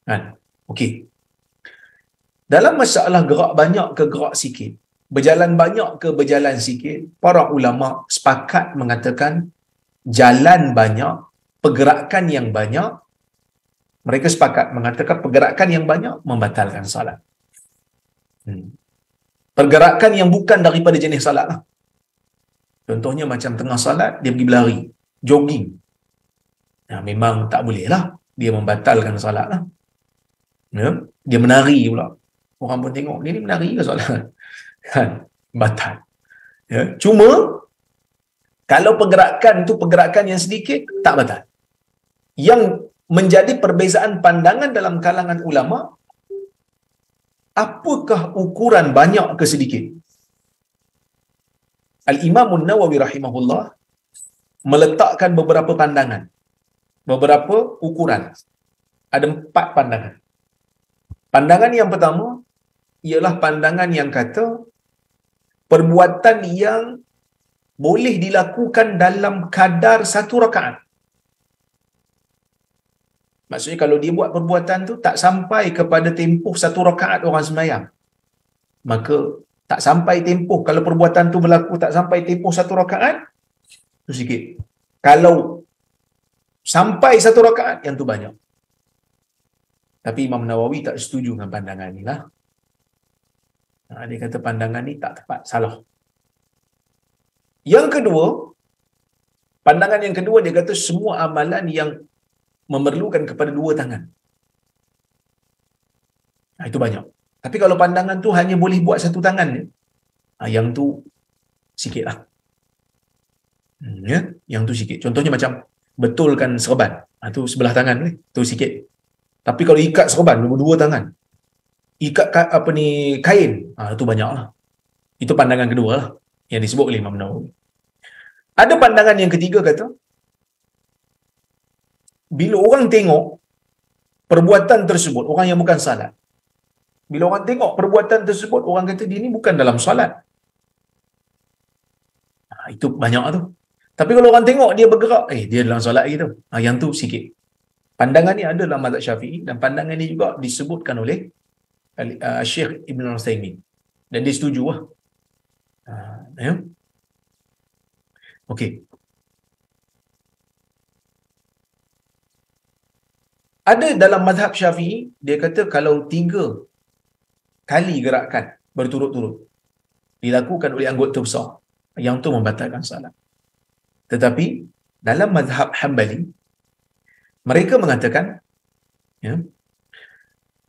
Kan? Okey. Dalam masalah gerak banyak ke gerak sikit, berjalan banyak ke berjalan sikit, para ulama sepakat mengatakan jalan banyak, pergerakan yang banyak, mereka sepakat mengatakan pergerakan yang banyak membatalkan salat. Pergerakan yang bukan daripada jenis salat lah. Contohnya macam tengah salat, dia pergi berlari, jogging. Nah, memang tak boleh lah. Dia membatalkan salat lah. Ya? Dia menari pula. Orang pun tengok, dia ni menari ke salat? Kan? Batal. Ya? Cuma, kalau pergerakan tu pergerakan yang sedikit, tak batal. Yang menjadi perbezaan pandangan dalam kalangan ulama, apakah ukuran banyak ke sedikit? Al-Imam An-Nawawi rahimahullah meletakkan beberapa pandangan, beberapa ukuran. Ada 4 pandangan. Pandangan yang pertama ialah pandangan yang kata perbuatan yang boleh dilakukan dalam kadar 1 rakaat. Maksudnya kalau dia buat perbuatan tu tak sampai kepada tempoh 1 rakaat orang sembahyang, maka tak sampai tempoh, kalau perbuatan tu berlaku tak sampai tempoh 1 rakaat, tu sikit. Kalau sampai 1 rakaat, yang tu banyak. Tapi Imam Nawawi tak setuju dengan pandangan ni lah. Dia kata pandangan ni tak tepat, salah. Yang kedua, pandangan yang kedua, dia kata semua amalan yang memerlukan kepada 2 tangan, itu banyak. Tapi kalau pandangan tu hanya boleh buat 1 tangan je, yang tu sikit lah. Ya? Yang tu sikit. Contohnya macam betulkan serban, tu sebelah tangan ni, tu sikit. Tapi kalau ikat serban 2 tangan, ikat kain, tu banyak lah. Itu pandangan kedua lah, yang disebut oleh Imam Nawawi. Ada pandangan yang ketiga kata, bila orang tengok perbuatan tersebut, orang yang bukan salat, bila orang tengok perbuatan tersebut, orang kata dia ni bukan dalam salat. Itu banyak tu. Tapi kalau orang tengok dia bergerak, dia dalam salat gitu. Yang tu sikit. Pandangan ni ada dalam mazhab Syafi'i, dan pandangan ni juga disebutkan oleh Syekh Ibn Utsaimin, dan dia setuju lah. Ya. Okey. Ada dalam mazhab Syafi'i, dia kata kalau 3 kali gerakan berturut-turut dilakukan oleh anggota besar, yang tu membatalkan salat. Tetapi dalam mazhab Hanbali, mereka mengatakan, ya,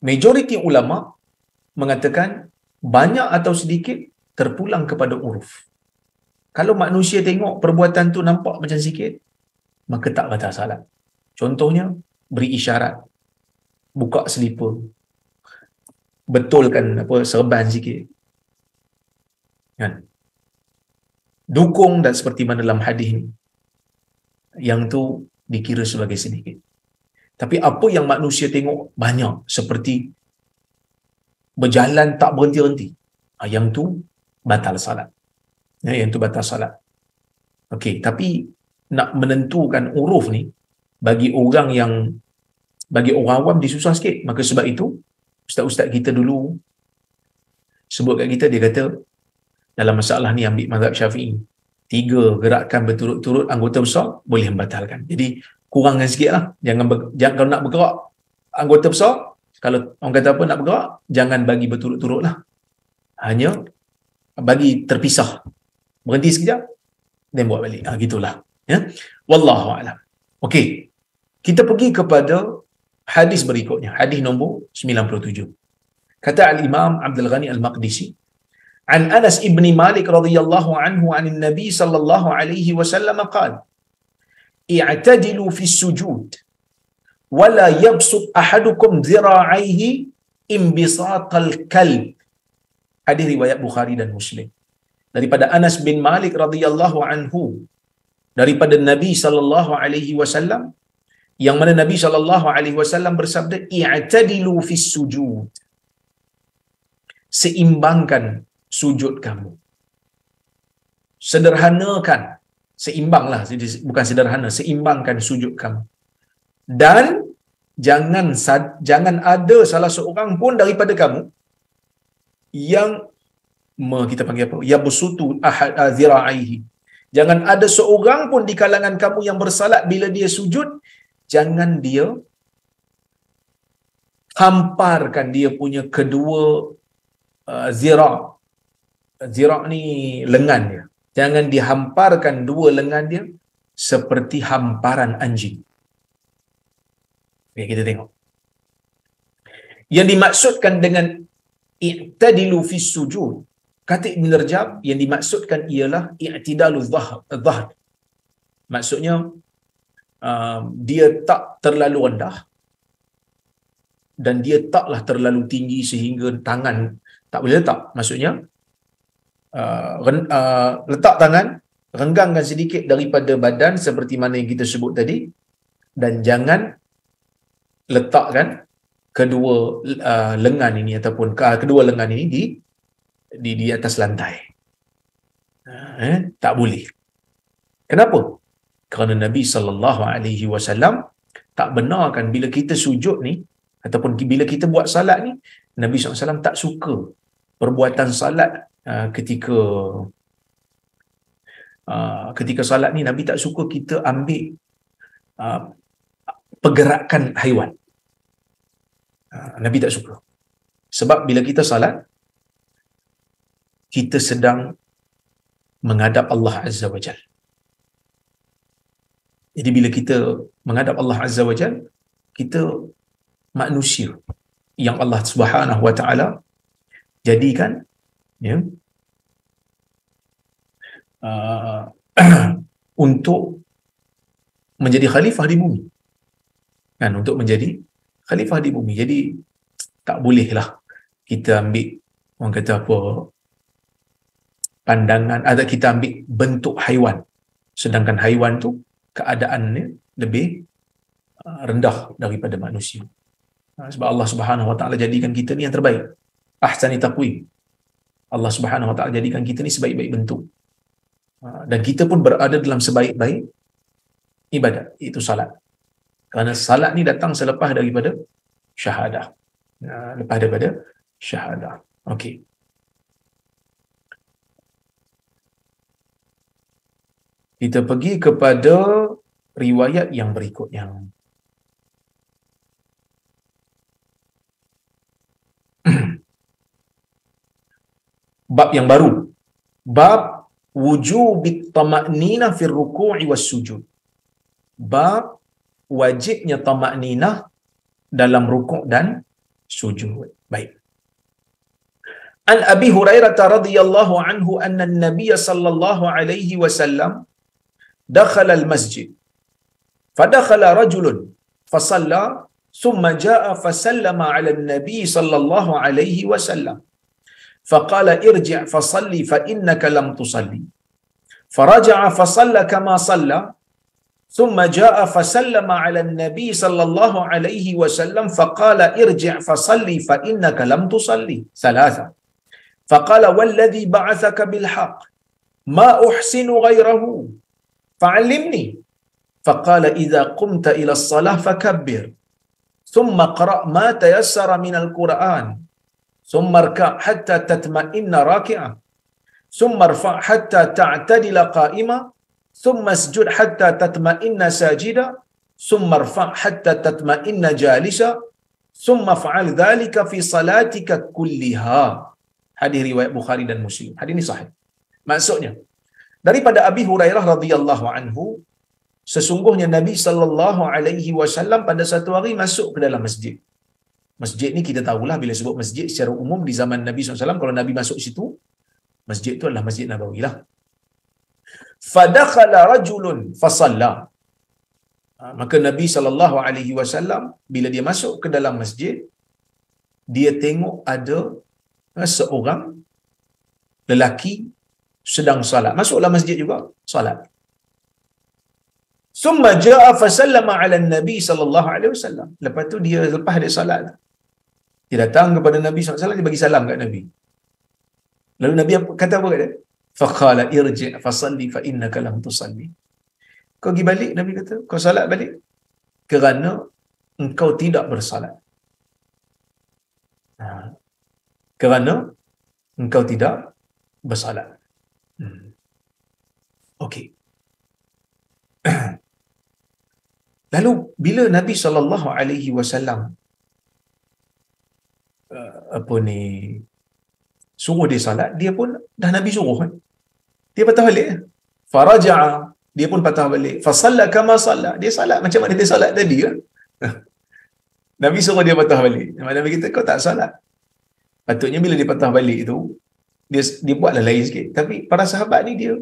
majoriti ulama mengatakan banyak atau sedikit terpulang kepada uruf. Kalau manusia tengok perbuatan tu nampak macam sikit, maka tak batal salat. Contohnya, beri isyarat, buka selipar, betulkan serban sikit, kan? Dukung, dan seperti mana dalam hadis ni, yang tu dikira sebagai sedikit. Tapi apa yang manusia tengok banyak, seperti berjalan tak berhenti-henti, yang tu batal salat. Yang tu batal salat. Okey, tapi nak menentukan uruf ni bagi orang awam dia susah sikit. Maka sebab itu ustaz-ustaz kita dulu sebut kat kita, dia kata dalam masalah ni ambil mazhab Syafi'i, 3 gerakan berturut-turut anggota besar boleh membatalkan. Jadi kurangkan sikit lah. Jangan kalau nak bergerak anggota besar, kalau orang kata apa, nak bergerak, jangan bagi berturut-turut lah. Hanya bagi terpisah. Berhenti sekejap, dan buat balik. Gitulah. Ya? Wallahu a'lam. Okey. Kita pergi kepada hadis berikutnya. Hadis nombor 97. Kata Al-Imam Abdul Ghani Al-Maqdisi, An Anas ibn Malik radhiyallahu anhu anin Nabi sallallahu alaihi wasallam qala, i'tadilu fi sujud wa la yabsut ahadukum dhira'aihi imbisatal kalb. Hadis riwayat Bukhari dan Muslim. Daripada Anas bin Malik radhiyallahu anhu, daripada Nabi sallallahu alaihi wasallam, yang mana Nabi sallallahu alaihi wasallam bersabda, i'tadilu fis sujud, seimbangkan sujud kamu, sederhanakan, seimbanglah, bukan sederhana, seimbangkan sujud kamu, dan jangan ada salah seorang pun daripada kamu yang kita panggil apa, yabsutu zira'aihi, jangan ada seorang pun di kalangan kamu yang bersalat bila dia sujud, jangan dia hamparkan dia punya kedua zira'. Zira' ni lengan dia. Jangan dihamparkan 2 lengan dia seperti hamparan anjing. Okay, kita tengok. Yang dimaksudkan dengan i'tadilu fis sujud, kata Ibn Rajab, yang dimaksudkan ialah i'tidalu dhahr. Maksudnya dia tak terlalu rendah dan dia taklah terlalu tinggi sehingga tangan tak boleh letak. Maksudnya letak tangan, renggangkan sedikit daripada badan seperti mana yang kita sebut tadi, dan jangan letakkan kedua lengan ini ataupun kedua lengan ini di atas lantai. Tak boleh. Kenapa? Kerana Nabi SAW tak benarkan bila kita sujud ni ataupun bila kita buat salat ni, Nabi SAW tak suka perbuatan salat ketika salat ni. Nabi tak suka kita ambil pergerakan haiwan. Nabi tak suka. Sebab bila kita salat, kita sedang menghadap Allah Azza wa Jal. Jadi bila kita menghadap Allah Azza wa Jal, kita manusia yang Allah Subhanahu wa Ta'ala jadikan, ya, untuk menjadi khalifah di bumi, kan, untuk menjadi khalifah di bumi. Jadi tak bolehlah kita ambil, orang kata apa, pandangan atau kita ambil bentuk haiwan, sedangkan haiwan tu keadaannya lebih rendah daripada manusia. Sebab Allah Subhanahu wa Ta'ala jadikan kita ni yang terbaik, ahsani taqwim. Allah Subhanahu wa Ta'ala jadikan kita ni sebaik-baik bentuk, dan kita pun berada dalam sebaik-baik ibadat, iaitu salat. Kerana salat ni datang selepas daripada syahadah. Lepas daripada syahadah. Okey. Kita pergi kepada riwayat yang berikutnya. Bab yang baru. Bab wujubit tama'ninah fi ruku'i was sujud. Bab wajibnya tama'ninah dalam rukuk dan sujud. Baik. An Abi Hurairah radhiyallahu anhu anna an-nabiy sallallahu alaihi wasallam dakhala al-masjid fadakhala rajulun fasalla thumma jaa fasallama 'ala an-nabiy sallallahu alaihi wasallam faqala irji' fasalli fa innaka lam tusalli faraja'a fasalla kama salla ثم جاء فسلم على النبي صلى الله عليه وسلم فقال ارجع فصلي فإنك لم تصلي ثلاثة فقال والذي بعثك بالحق ما أحسن غيره فعلمني فقال إذا قمت إلى الصلاة فكبر ثم اقرأ ما تيسر من القرآن ثم اركع حتى تطمئن راكعا ثم ارفع حتى تعتدل قائما ثم اسجد حتى تطمئن ساجدا ثم ارفع حتى تطمئن جالسا ثم افعل ذلك في صلاتك كلها. Hadis riwayat Bukhari dan Muslim. Hadis ini sahih. Maksudnya daripada Abi Hurairah radhiyallahu anhu, sesungguhnya Nabi sallallahu alaihi wasallam pada satu hari masuk ke dalam masjid. Masjid ni kita tahulah, bila sebut masjid secara umum di zaman Nabi SAW, kalau Nabi masuk situ, masjid itu adalah Masjid Nabawi lah. Fadakhala rajulun fasalla. Maka Nabi SAW bila dia masuk ke dalam masjid, dia tengok ada seorang lelaki sedang salat. Masuklah masjid juga, salat. Summa jaa fasallama 'ala Nabi SAW. Lepas tu lepas dia salat, dia datang kepada Nabi SAW, dia bagi salam kat Nabi. Lalu Nabi kata apa kat dia? Faqala irji' fasalli fa innaka lam tusalli. Kau pergi balik, Nabi kata, kau salat balik kerana engkau tidak bersalat. Kerana engkau tidak bersalat. Okey. Lalu bila Nabi SAW suruh dia salat, dia pun dah Nabi suruh kan, dia patah balik. Faraja'a, dia pun patah balik. Fasalla kama salla, dia salat macam mana dia salat tadi kan. Nabi suruh dia patah balik. Nabi kata kau tak salat. Patutnya bila dia patah balik tu, dia buatlah lain sikit. Tapi para sahabat ni dia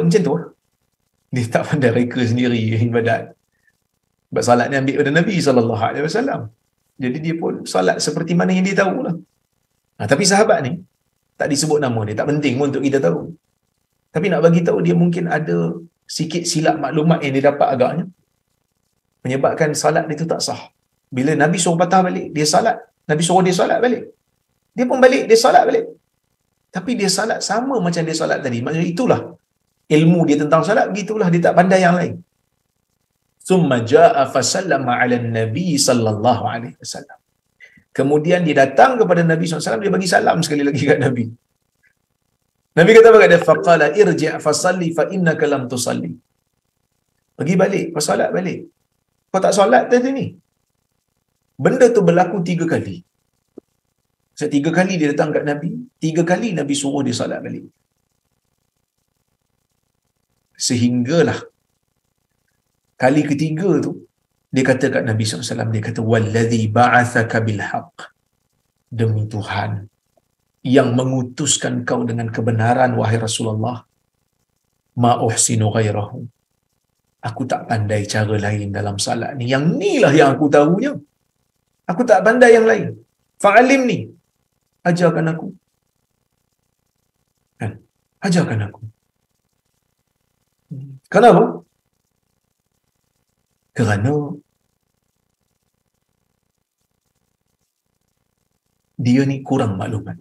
macam tu lah. Dia tak pandai reka sendiri ibadat. Sebab salat ni ambil pada Nabi SAW. Jadi dia pun solat seperti mana yang dia tahulah. Tapi sahabat ni tak disebut nama dia, tak penting pun untuk kita tahu. Tapi nak bagi tahu dia mungkin ada sikit silap maklumat yang dia dapat agaknya, menyebabkan salat dia tu tak sah. Bila Nabi suruh patah balik, dia salat. Nabi suruh dia salat balik, dia pun balik, dia salat balik. Tapi dia salat sama macam dia salat tadi. Maksudnya itulah ilmu dia tentang salat, begitulah dia tak pandai yang lain. Summa jaa fasallama ala Nabi sallallahu alaihi wasallam. Kemudian dia datang kepada Nabi SAW, dia bagi salam sekali lagi kat Nabi. Nabi kata apa kat dia? Faqala irji' fasalli fa innaka lam tusalli. Pergi balik, kau solat balik. Kau tak solat tadi ni. Benda tu berlaku 3 kali. So, 3 kali dia datang kat Nabi, 3 kali Nabi suruh dia solat balik. Sehinggalah kali ketiga tu, dia kata kat Nabi SAW, dia kata, wallazi ba'athaka bilhaq, demi Tuhan yang mengutuskan kau dengan kebenaran, wahai Rasulullah, ma uhsinu ghairahu, aku tak pandai cara lain dalam salat ni, yang ni lah yang aku tahunya, aku tak pandai yang lain. Fa'alim ni, ajarkan aku, kan? Ajarkan aku. Kenapa? Kerana dia ni kurang maklumat.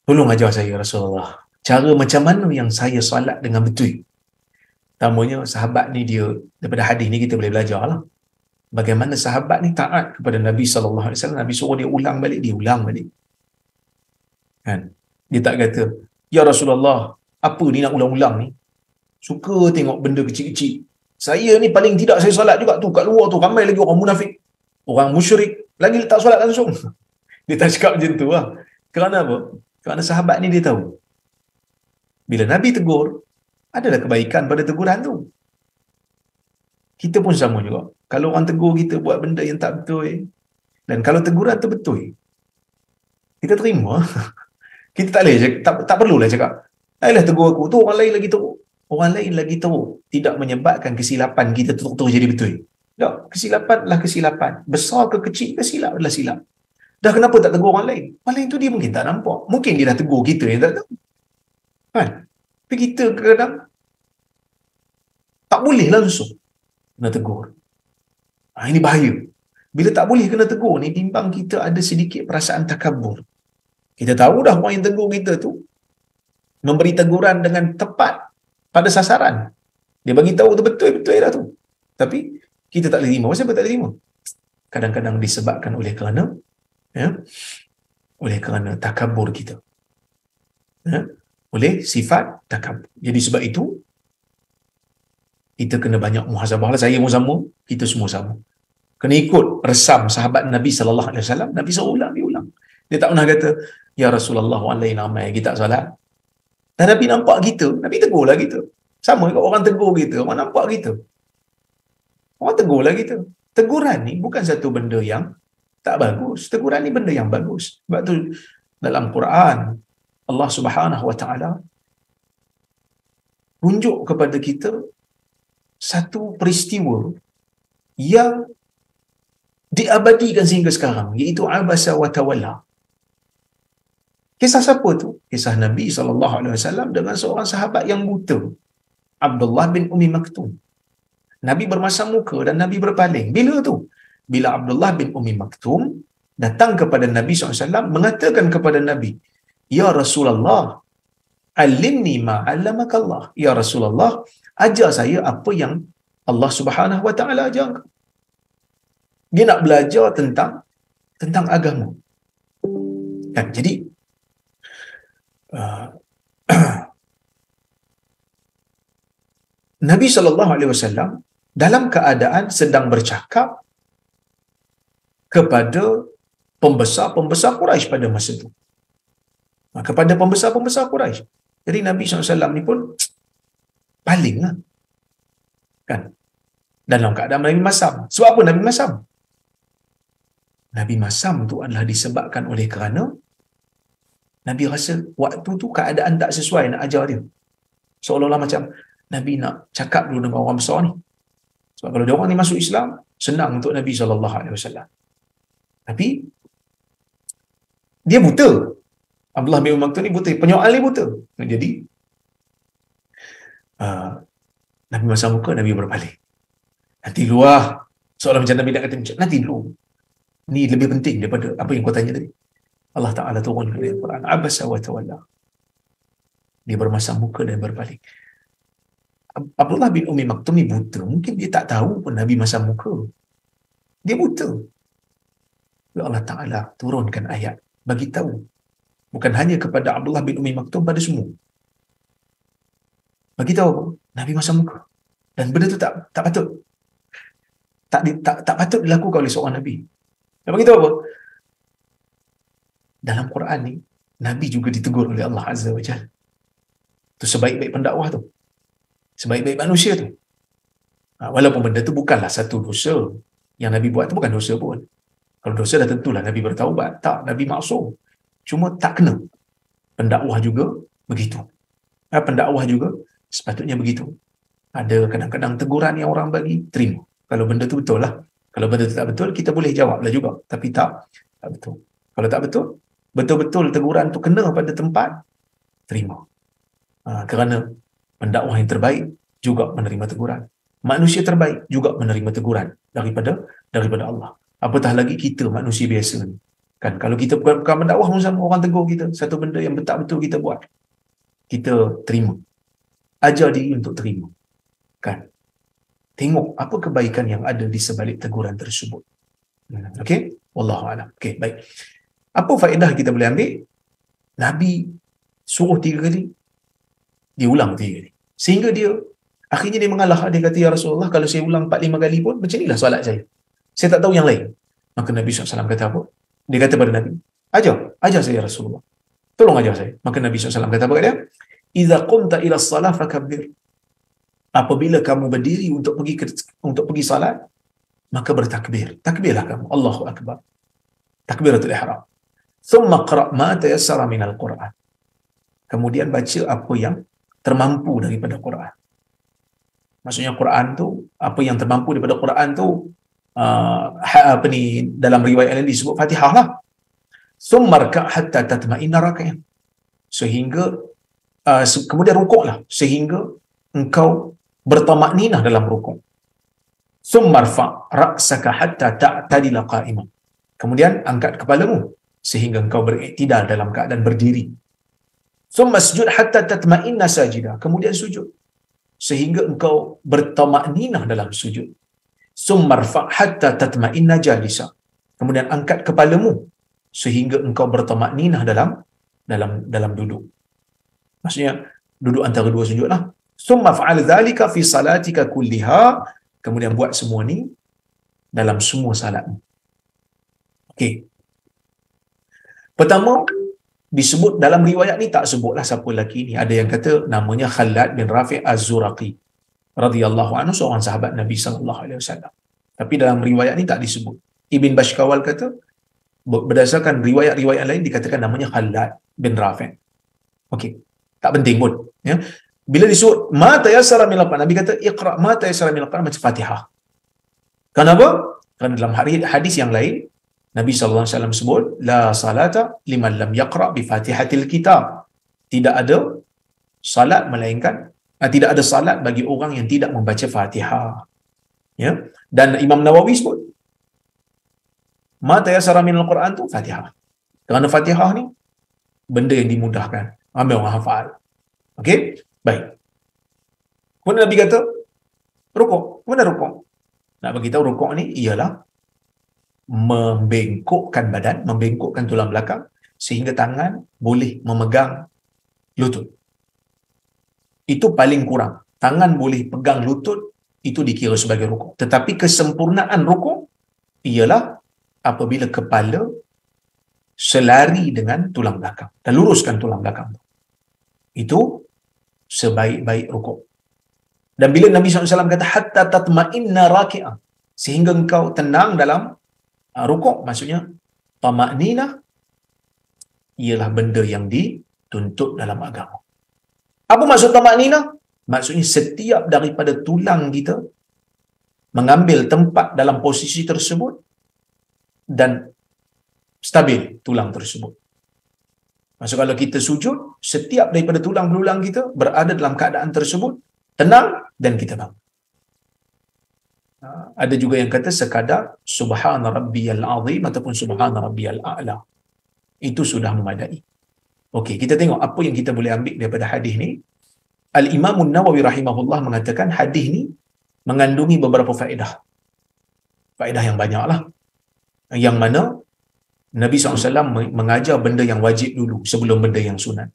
Tolong ajar saya Rasulullah, cara macam mana yang saya solat dengan betul. Pertamanya, sahabat ni dia, daripada hadis ni kita boleh belajar lah bagaimana sahabat ni taat kepada Nabi SAW. Nabi suruh dia ulang balik, dia ulang balik, kan? Dia tak kata, ya Rasulullah, apa ni nak ulang-ulang ni, suka tengok benda kecil-kecil. Saya ni paling tidak saya solat juga tu, kat luar tu ramai lagi orang munafik, orang musyrik, lagi tak solat langsung. Dia tak cakap macam tu lah. Kerana apa? Kerana sahabat ni dia tahu, bila Nabi tegur, adalah kebaikan pada teguran tu. Kita pun sama juga. Kalau orang tegur kita buat benda yang tak betul, dan kalau teguran tu betul, kita terima. Kita tak boleh, tak perlulah cakap, ayolah tegur aku, tu orang lain lagi teruk. Orang lain lagi teruk tidak menyebabkan kesilapan kita terus jadi betul. Tak, kesilapan adalah kesilapan. Besar ke kecil ke, silap adalah silap. Dah kenapa tak tegur orang lain? Orang lain tu dia mungkin tak nampak. Mungkin dia dah tegur kita yang tak tahu. Kan? Tapi kita kadang tak boleh langsung kena tegur. Ini bahaya. Bila tak boleh kena tegur ni, timbang kita ada sedikit perasaan takabur. Kita tahu dah orang yang tegur kita tu memberi teguran dengan tepat pada sasaran. Dia bagi tahu tu betul-betul dah tu. Tapi kita tak boleh terima. Kenapa tak boleh terima? Kadang-kadang disebabkan oleh kerana takabur kita. Oleh sifat takabur. Jadi sebab itu kita kena banyak muhasabah lah. Saya pun sama, kita semua sama. Kena ikut resam sahabat Nabi sallallahu alaihi wasallam. Nabi suruh ulang, dia ulang. Dia tak pernah kata, ya Rasulullah, orang lain ramai kita tak solat. Dan Nabi nampak kita, Nabi tegurlah kita. Sama juga orang tegur kita, orang nampak kita, orang tegurlah kita. Teguran ni bukan satu benda yang tak bagus. Teguran ni benda yang bagus. Sebab tu dalam Quran, Allah Subhanahu Wa Taala tunjuk kepada kita satu peristiwa yang diabadikan sehingga sekarang, iaitu Abasa wa Tawalla. Kisah siapa tu? Kisah Nabi SAW dengan seorang sahabat yang buta, Abdullah bin Ummi Maktum. Nabi bermasam muka dan Nabi berpaling. Bila tu? Bila Abdullah bin Ummi Maktum datang kepada Nabi SAW, mengatakan kepada Nabi, ya Rasulullah, alimni ma'allamakallah. Ya Rasulullah, ajar saya apa yang Allah Subhanahu Wa Taala ajar. Dia nak belajar tentang agama. Kan? Jadi Nabi SAW dalam keadaan sedang bercakap kepada pembesar-pembesar Quraisy pada masa itu. Kepada pembesar-pembesar Quraisy. Jadi Nabi SAW ni pun palinglah. Kan? Dalam keadaan Nabi masam. Sebab apa Nabi masam? Nabi masam tu adalah disebabkan oleh kerana Nabi rasa waktu tu keadaan tak sesuai nak ajar dia. Seolah-olah macam Nabi nak cakap dulu dengan orang besar ni. Sebab kalau dia orang ni masuk Islam, senang untuk Nabi SAW. Tapi dia buta. Abdullah bin Umi Maktum ni buta, penyoal ni buta. Jadi Nabi masa muka, Nabi berpaling. Nanti luar. Soalan macam Nabi nak kata, nanti dulu. Ni lebih penting daripada apa yang kau tanya tadi. Allah Ta'ala turunkan dalam Quran, abasa wa tawalla. Dia bermasam muka dan berpaling. Abdullah bin Umi Maktum ni buta. Mungkin dia tak tahu pun Nabi masam muka. Dia buta. Allah Ta'ala turunkan ayat bagi tahu. Bukan hanya kepada Abdullah bin Umi Maktum, pada semua. Bagi tahu apa? Nabi masam muka. Dan benda tu tak patut. Tak patut dilakukan oleh seorang Nabi. Dan bagi tahu apa? Dalam Quran ni, Nabi juga ditegur oleh Allah Azza wa Jalla. Tu sebaik-baik pendakwah tu. Sebaik-baik manusia tu. Walaupun benda tu bukanlah satu dosa. Yang Nabi buat tu bukan dosa pun. Kalau dosa dah tentulah Nabi bertaubat. Tak, Nabi maksum. Cuma tak kena. Pendakwah juga begitu. Pendakwah juga sepatutnya begitu. Ada kadang-kadang teguran yang orang bagi, terima. Kalau benda tu betul lah. Kalau benda tu tak betul, kita boleh jawablah juga. Tapi tak betul. Kalau tak betul, betul-betul teguran tu kena pada tempat, terima. Kerana pendakwah yang terbaik juga menerima teguran. Manusia terbaik juga menerima teguran daripada Allah. Apatah lagi kita manusia biasa ni. Kan, kalau kita bukan pendakwah sama orang tegur kita, satu benda yang tak betul kita buat, kita terima. Ajar diri untuk terima. Kan? Tengok apa kebaikan yang ada di sebalik teguran tersebut. Okey? Wallahu a'lam. Okey, baik. Apa faedah kita boleh ambil? Nabi suruh 3 kali, dia ulang 3 kali. Sehingga dia akhirnya dia mengalah. Dia kata, ya Rasulullah, kalau saya ulang 4-5 kali pun macam inilah solat saya. Saya tak tahu yang lain. Maka Nabi SAW kata apa? Dia kata pada Nabi, ajar saya ya Rasulullah. Tolong ajar saya. Maka Nabi SAW kata apa kat dia? Idza qumta ila as-salah fakabbir. Apabila kamu berdiri untuk pergi salat, maka bertakbir. Takbirlah kamu. Allahu akbar. Takbiratul ihram. Thumma qra' ma tayassara minal Quran. Kemudian baca apa yang termampu daripada Quran. Maksudnya Quran tu, apa yang termampu daripada Quran tu, dalam riwayat lain disebut Fatihah lah. Thumma rka' hatta tatma'inna rak'an. Sehingga kemudian rukuklah sehingga engkau bertamakninah dalam rukuk. Thumma rfa' ra'saka hatta ta'tadila qa'iman. Kemudian angkat kepalamu sehingga engkau beriktidal dalam keadaan berdiri. Thumma sujud hatta tatma'inna sajida. Kemudian sujud sehingga engkau bertamakninah dalam sujud. Thumma rfa' hatta tatma'inna jalisa. Kemudian angkat kepalamu sehingga engkau bertamakninah dalam duduk. Maksudnya duduk antara dua sujud lah. Thumma fa'al dhalika fi salatika kulliha. Kemudian buat semua ni dalam semua salatmu. Okey. Pertama, disebut dalam riwayat ni tak sebutlah siapa lelaki ni. Ada yang kata namanya Khalad bin Rafi' Az-Zuraqi radhiyallahu anhu, seorang sahabat Nabi sallallahu alaihi wasallam. Tapi dalam riwayat ni tak disebut. Ibn Bashkawal kata berdasarkan riwayat-riwayat lain dikatakan namanya Khalad bin Rafi'. Okey. Tak penting pun, ya. Bila disebut ma tayassara minal Quran, Nabi kata iqra ma tayassara minal Quran, macam Fatihah. Kenapa? Kerana dalam hadis yang lain Nabi sallallahu alaihi wasallam sebut la salata liman lam yaqra bi Fatihatil kitab. Tidak ada salat melainkan tidak ada salat bagi orang yang tidak membaca Fatihah. Ya. Dan Imam Nawawi sebut ma tayassara minal Quran tu Fatihah. Kerana Fatihah ni benda yang dimudahkan. Ambil orang hafal. Okey? Baik. Kemudian Nabi kata, rukuk. Mana rukuk? Nak bagi tahu rukuk ni ialah membengkokkan badan, membengkokkan tulang belakang sehingga tangan boleh memegang lutut. Itu paling kurang. Tangan boleh pegang lutut, itu dikira sebagai rukuk. Tetapi kesempurnaan rukuk ialah apabila kepala selari dengan tulang belakang dan luruskan tulang belakang. Itu sebaik-baik rukuk. Dan bila Nabi SAW kata hatta tatma'inna raki'ah, sehingga engkau tenang dalam rukuk, maksudnya tamakninah ialah benda yang dituntut dalam agama. Apa maksud tamakninah? Maksudnya setiap daripada tulang kita mengambil tempat dalam posisi tersebut dan stabil tulang tersebut. Maksud kalau kita sujud, setiap daripada tulang belulang kita berada dalam keadaan tersebut, tenang dan kita bangun. Ada juga yang kata sekadar subhana rabbiyal azim ataupun subhana rabbiyal a'la. Itu sudah memadai. Okey, kita tengok apa yang kita boleh ambil daripada hadis ni. Al-Imam An-Nawawi rahimahullah mengatakan hadis ni mengandungi beberapa faedah. Faedah yang banyaklah. Yang mana Nabi SAW mengajar benda yang wajib dulu sebelum benda yang sunat.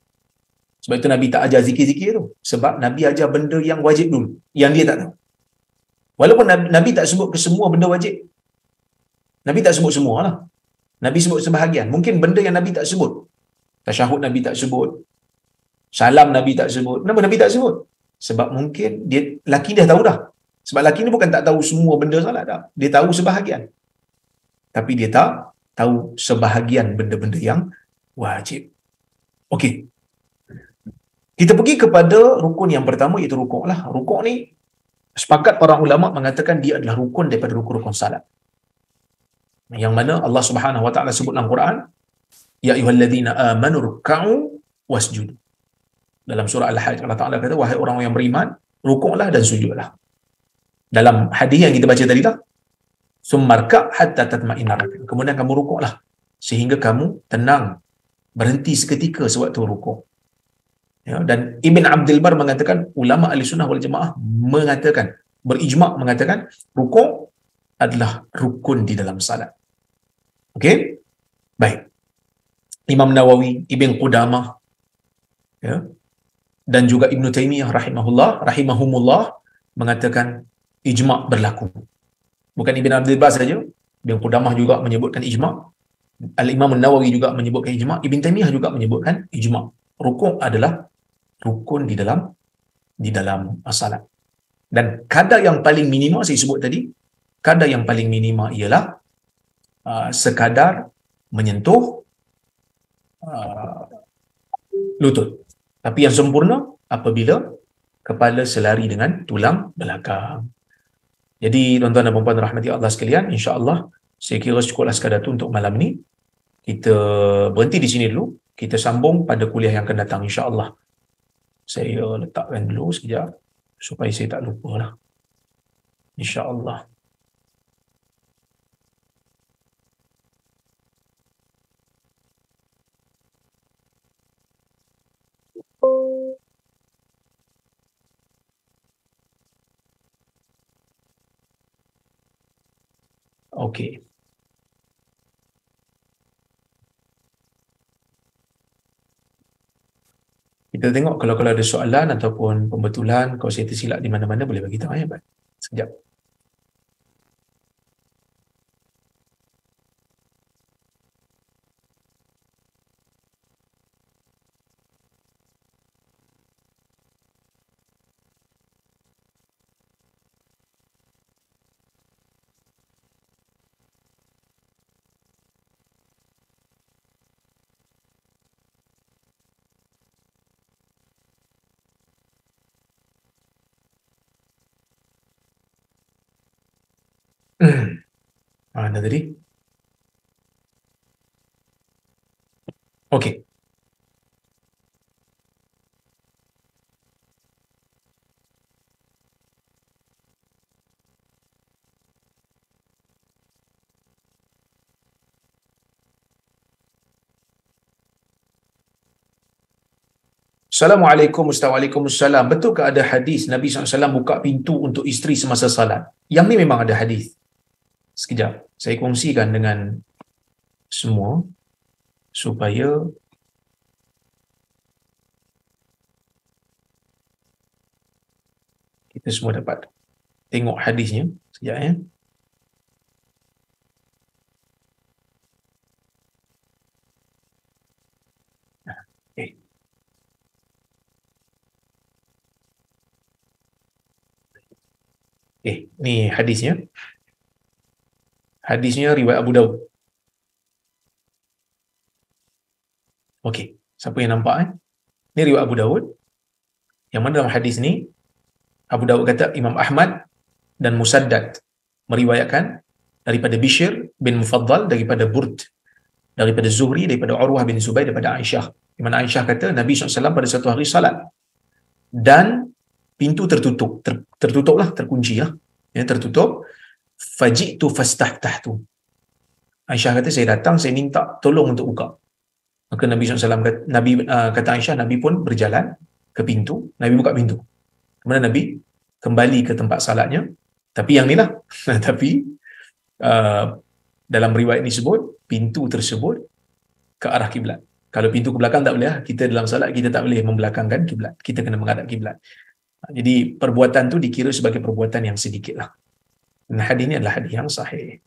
Sebab itu Nabi tak ajar zikir-zikir tu. Sebab Nabi ajar benda yang wajib dulu, yang dia tak tahu. Walaupun Nabi tak sebut ke semua benda wajib. Nabi tak sebut semua lah. Nabi sebut sebahagian. Mungkin benda yang Nabi tak sebut. Tasyahud Nabi tak sebut. Salam Nabi tak sebut. Kenapa Nabi tak sebut? Sebab mungkin laki dia tahu dah. Sebab laki ni bukan tak tahu semua benda salat dah. Dia tahu sebahagian. Tapi dia tak tahu sebahagian benda-benda yang wajib. Okey. Kita pergi kepada rukun yang pertama, iaitu rukuk lah. Rukuk ni, sepakat para ulama mengatakan dia adalah rukun daripada rukun-rukun salat. Yang mana Allah Subhanahu Wa Taala sebut dalam Quran, ya ayyuhallazina amanu ruk'u wasjudu. Dalam surah Al-Hajj Allah Taala kata, wahai orang yang beriman, rukuklah dan sujudlah. Dalam hadis yang kita baca tadi lah, summarka hatta tatma'inna rak'ah. Kemudian kamu rukuklah sehingga kamu tenang, berhenti seketika sewaktu rukuk. Ya, dan Ibn Abdul Bar mengatakan, ulama ahli sunnah wal jamaah mengatakan, berijma' mengatakan rukuk adalah rukun di dalam salat. Okey? Baik. Imam Nawawi, Ibn Qudamah, ya, dan juga Ibn Taymiyah rahimahumullah mengatakan ijma' berlaku. Bukan Ibn Abdul Bar saja, Ibn Qudamah juga menyebutkan ijma', Al-Imam Nawawi juga menyebutkan ijma', Ibn Taymiyah juga menyebutkan ijma'. Rukuk adalah rukun di dalam salat. Dan kadar yang paling minima saya sebut tadi, kadar yang paling minima ialah sekadar menyentuh lutut. Tapi yang sempurna apabila kepala selari dengan tulang belakang. Jadi tuan-tuan dan puan-puan rahmati Allah sekalian, insya-Allah saya kira cukuplah sekadar tu untuk malam ni. Kita berhenti di sini dulu. Kita sambung pada kuliah yang akan datang insya-Allah. Saya letakkan dulu sekejap supaya saya tak lupa lah. InsyaAllah. Okey. Kita tengok kalau ada soalan ataupun pembetulan, kalau saya tersilap di mana-mana boleh bagi tahu ya, Pak. Sekejap. Mana tadi? Okey. Assalamualaikum, Waalaikumsalam. Betul ke ada hadis Nabi SAW buka pintu untuk isteri semasa salat? Yang ni memang ada hadis. Sekejap, saya kongsikan dengan semua supaya kita semua dapat tengok hadisnya. Sekejap ya. Okay. Ni hadisnya. Hadisnya riwayat Abu Daud. Okey, siapa yang nampak Ni riwayat Abu Daud. Yang mana dalam hadis ni Abu Daud kata Imam Ahmad dan Musaddad meriwayatkan daripada Bishr bin Mufaddal, daripada Burd, daripada Zuhri, daripada Urwah bin Zubair, daripada Aisyah. Di mana Aisyah kata Nabi SAW pada satu hari salat dan pintu tertutup, tertutuplah, terkunci lah, ya, tertutup. Faji'tu fastahtahtu. Aisyah kata saya datang, saya minta tolong untuk buka. Maka Nabi SAW kata Aisyah, Nabi pun berjalan ke pintu, Nabi buka pintu. Kemudian Nabi kembali ke tempat salatnya. Tapi yang ni lah, tapi dalam riwayat ni sebut pintu tersebut ke arah kiblat. Kalau pintu ke belakang tak boleh lah. Kita dalam salat kita tak boleh membelakangkan kiblat. Kita kena menghadap kiblat. Jadi perbuatan tu dikira sebagai perbuatan yang sedikit lah. Dan hadis ni adalah hadis yang sahih.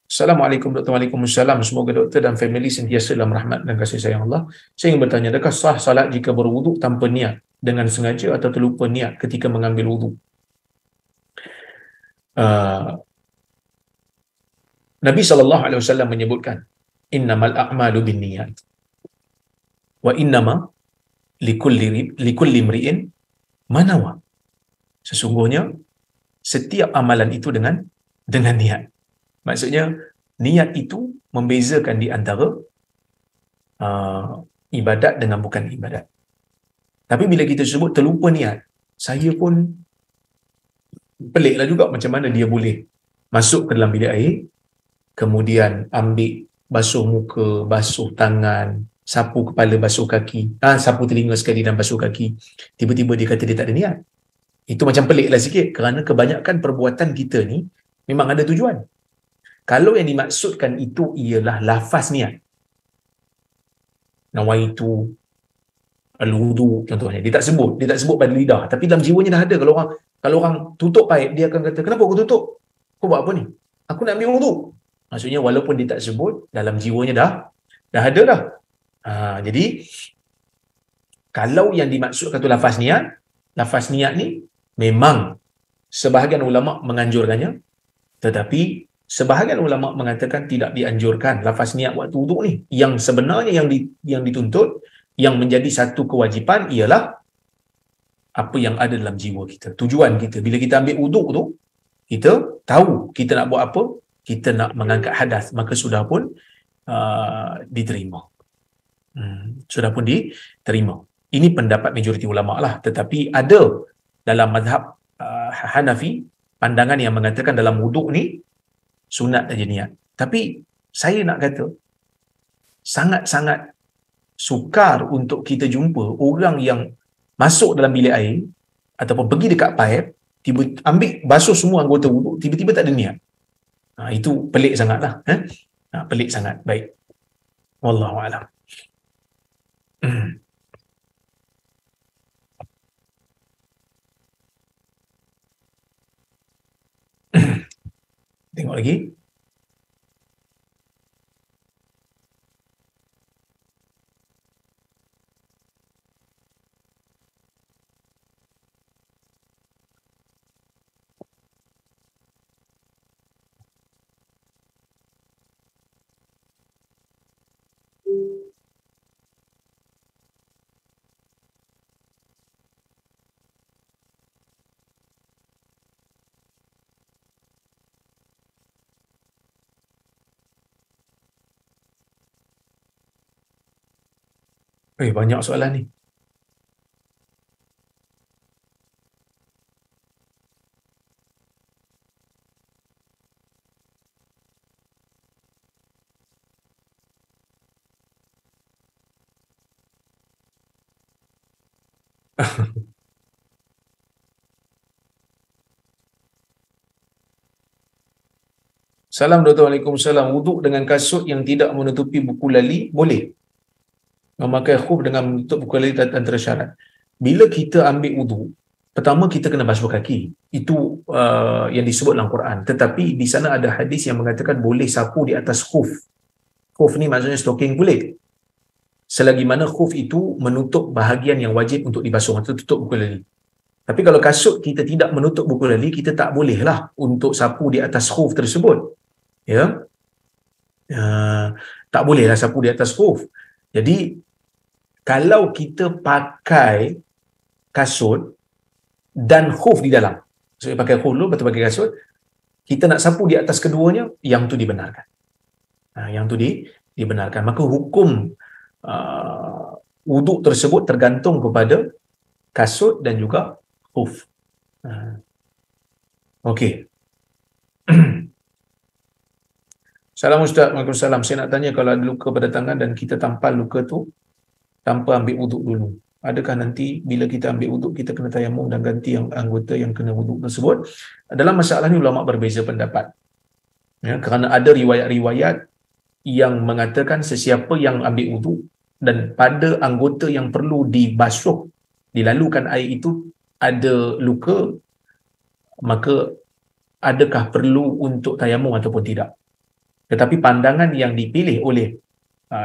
Assalamualaikum Dr. Waalaikumsalam. Semoga doktor dan family sentiasa dalam rahmat dan kasih sayang Allah. Saya ingin bertanya, adakah sah salat jika berwuduk tanpa niat, dengan sengaja atau terlupa niat ketika mengambil wuduk? Nabi SAW menyebutkan, innamal a'malu binniyat wa innama likulli imri'in ma nawa. Sesungguhnya setiap amalan itu dengan niat. Maksudnya niat itu membezakan di antara ibadat dengan bukan ibadat. Tapi bila kita sebut terlupa niat, saya pun peliklah juga macam mana dia boleh masuk ke dalam bilik air, kemudian ambil basuh muka, basuh tangan, sapu kepala, basuh kaki, sapu telinga sekali dan basuh kaki. Tiba-tiba dia kata dia tak ada niat. Itu macam peliklah sikit, kerana kebanyakan perbuatan kita ni memang ada tujuan. Kalau yang dimaksudkan itu ialah lafaz niat, nawaitu al-wudu contohnya, dia tak sebut pada lidah, tapi dalam jiwanya dah ada. Kalau orang tutup paip, dia akan kata, kenapa aku tutup? Kau buat apa ni? Aku nak ambil wudu. Maksudnya walaupun dia tak sebut, dalam jiwanya dah ada dah. Jadi kalau yang dimaksudkan tu lafaz niat ni memang sebahagian ulama menganjurkannya, tetapi sebahagian ulama mengatakan tidak dianjurkan lafaz niat waktu wuduk ni. Yang sebenarnya yang dituntut, yang menjadi satu kewajipan ialah apa yang ada dalam jiwa kita, tujuan kita. Bila kita ambil wuduk tu, kita tahu kita nak buat apa, kita nak mengangkat hadas, maka sudah pun diterima. Sudah pun diterima. Ini pendapat majoriti ulama lah. Tetapi ada dalam mazhab Hanafi pandangan yang mengatakan dalam wuduk ni sunat aja niat. Tapi saya nak kata sangat-sangat sukar untuk kita jumpa orang yang masuk dalam bilik air ataupun pergi dekat paip, tiba ambil basuh semua anggota wuduk, tiba-tiba tak ada niat. Itu pelik sangatlah. Pelik sangat. Baik. Wallahu a'lam. Tengok lagi. Banyak soalan ni. Salam Dr. Waalaikumsalam. Wuduk dengan kasut yang tidak menutupi buku lali boleh? Memakai khuf dengan menutup buku lali antara syarat. Bila kita ambil wuduk, pertama kita kena basuh kaki. Itu yang disebut dalam Quran. Tetapi di sana ada hadis yang mengatakan boleh sapu di atas khuf. Khuf ni maksudnya stocking kulit. Selagi mana khuf itu menutup bahagian yang wajib untuk dibasuh, atau tutup buku lali. Tapi kalau kasut kita tidak menutup buku lali, kita tak bolehlah untuk sapu di atas khuf tersebut. Ya. Tak bolehlah sapu di atas khuf. Jadi kalau kita pakai kasut dan khuf di dalam, maksudnya pakai khuf dulu betul pakai kasut, kita nak sapu di atas keduanya, yang tu dibenarkan. Yang tu dibenarkan. Maka hukum wuduk tersebut tergantung kepada kasut dan juga khuf. Okey. Salam Ustaz. Waalaikumsalam. Saya nak tanya, kalau ada luka pada tangan dan kita tampal luka tu tanpa ambil wuduk dulu, adakah nanti bila kita ambil wuduk kita kena tayamum dan ganti yang anggota yang kena wuduk tersebut? Dalam masalah ni ulama berbeza pendapat. Ya, kerana ada riwayat-riwayat yang mengatakan sesiapa yang ambil wuduk dan pada anggota yang perlu dibasuh, dilalukan air itu ada luka, maka adakah perlu untuk tayamum ataupun tidak. Tetapi pandangan yang dipilih oleh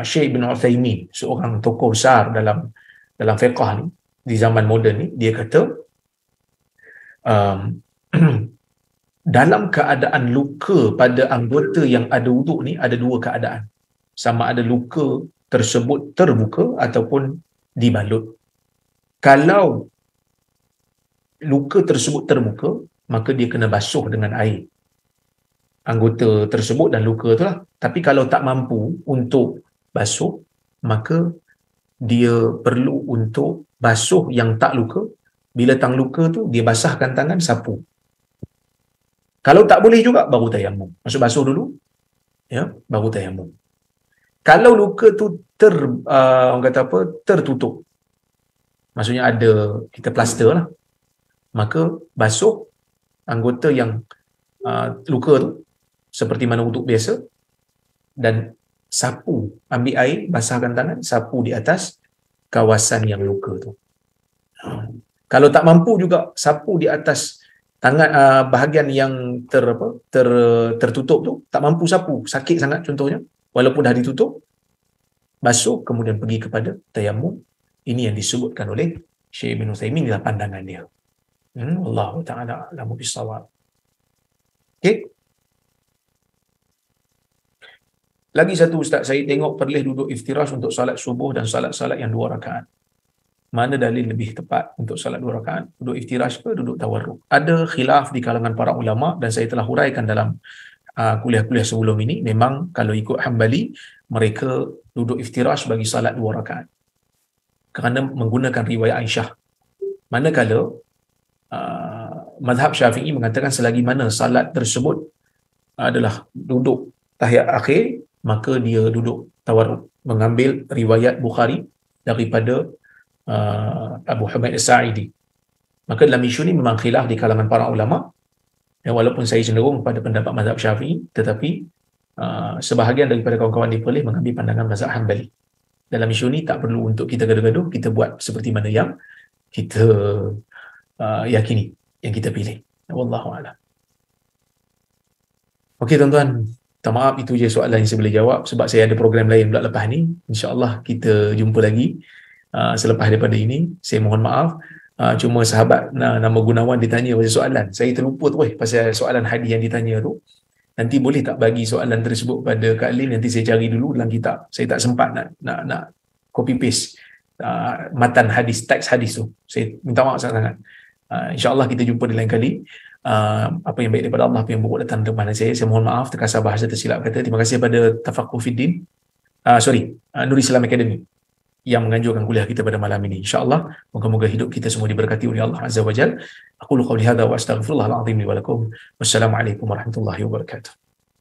Syekh Ibn Uthaymin, seorang tokoh besar dalam fiqh ni di zaman moden ni, dia kata dalam keadaan luka pada anggota yang ada wuduk ni ada dua keadaan. Sama ada luka tersebut terbuka ataupun dibalut. Kalau luka tersebut terbuka, maka dia kena basuh dengan air anggota tersebut dan luka tu lah. Tapi kalau tak mampu untuk basuh, maka dia perlu untuk basuh yang tak luka. Bila tang luka tu, dia basahkan tangan, sapu. Kalau tak boleh juga, baru tayamum. Maksud basuh dulu, ya, baru tayamum. Kalau luka tu orang kata apa, tertutup, maksudnya ada, kita plaster lah, maka basuh anggota yang luka tu seperti mana wuduk biasa, dan sapu, ambil air, basahkan tangan, sapu di atas kawasan yang luka tu. Kalau tak mampu juga, sapu di atas tangan, bahagian yang tertutup tu, tak mampu sapu, sakit sangat contohnya, walaupun dah ditutup, basuh, kemudian pergi kepada tayamum. Ini yang disebutkan oleh Syekh Ibn Uthaymin dalam pandangan dia. Wallahu ta'ala a'lamu bis-shawab. Okey. Lagi satu Ustaz, saya tengok perlis duduk iftirash untuk solat subuh dan solat-solat yang 2 rakaat. Mana dalil lebih tepat untuk solat 2 rakaat? Duduk iftirash ke duduk tawarruk? Ada khilaf di kalangan para ulama dan saya telah huraikan dalam kuliah-kuliah sebelum ini. Memang kalau ikut Hanbali, mereka duduk iftirash bagi solat 2 rakaat. Kerana menggunakan riwayat Aisyah. Manakala mazhab Syafi'i mengatakan selagi mana salat tersebut adalah duduk tahiyat akhir, maka dia duduk tawarruk, mengambil riwayat Bukhari daripada Abu Humaid As-Sa'idi. Maka dalam isu ni memang khilaf di kalangan para ulama, walaupun saya cenderung pada pendapat mazhab Syafi'i, tetapi sebahagian daripada kawan-kawan di Perlis mengambil pandangan mazhab Hanbali. Dalam isu ni tak perlu untuk kita gaduh-gaduh, kita buat seperti mana yang kita yakini, yang kita pilih. Wallahu a'lam. Okey tuan-tuan, minta maaf itu je soalan yang saya boleh jawab sebab saya ada program lain pula lepas ni. InsyaAllah kita jumpa lagi selepas daripada ini. Saya mohon maaf. Cuma sahabat nama Gunawan ditanya pasal soalan. Saya terlupa tu pasal soalan hadis yang ditanya tu. Nanti boleh tak bagi soalan tersebut pada Kak Lim? Nanti saya cari dulu dalam kitab. Saya tak sempat nak copy paste matan hadis, teks hadis tu. Saya minta maaf sangat-sangat. InsyaAllah kita jumpa di lain kali. Apa yang baik daripada Allah, apa yang buruk datang dari mana saya mohon maaf terkasar bahasa tersilap kata. Terima kasih kepada Tafaqquh Fiddin, Nur Islam Academy yang menganjurkan kuliah kita pada malam ini. InsyaAllah moga-moga hidup kita semua diberkati oleh Allah Azza wa Jal. Aqulu qawli hadha wa astaghfirullahal azim li wa lakum. Wassalamualaikum warahmatullahi wabarakatuh.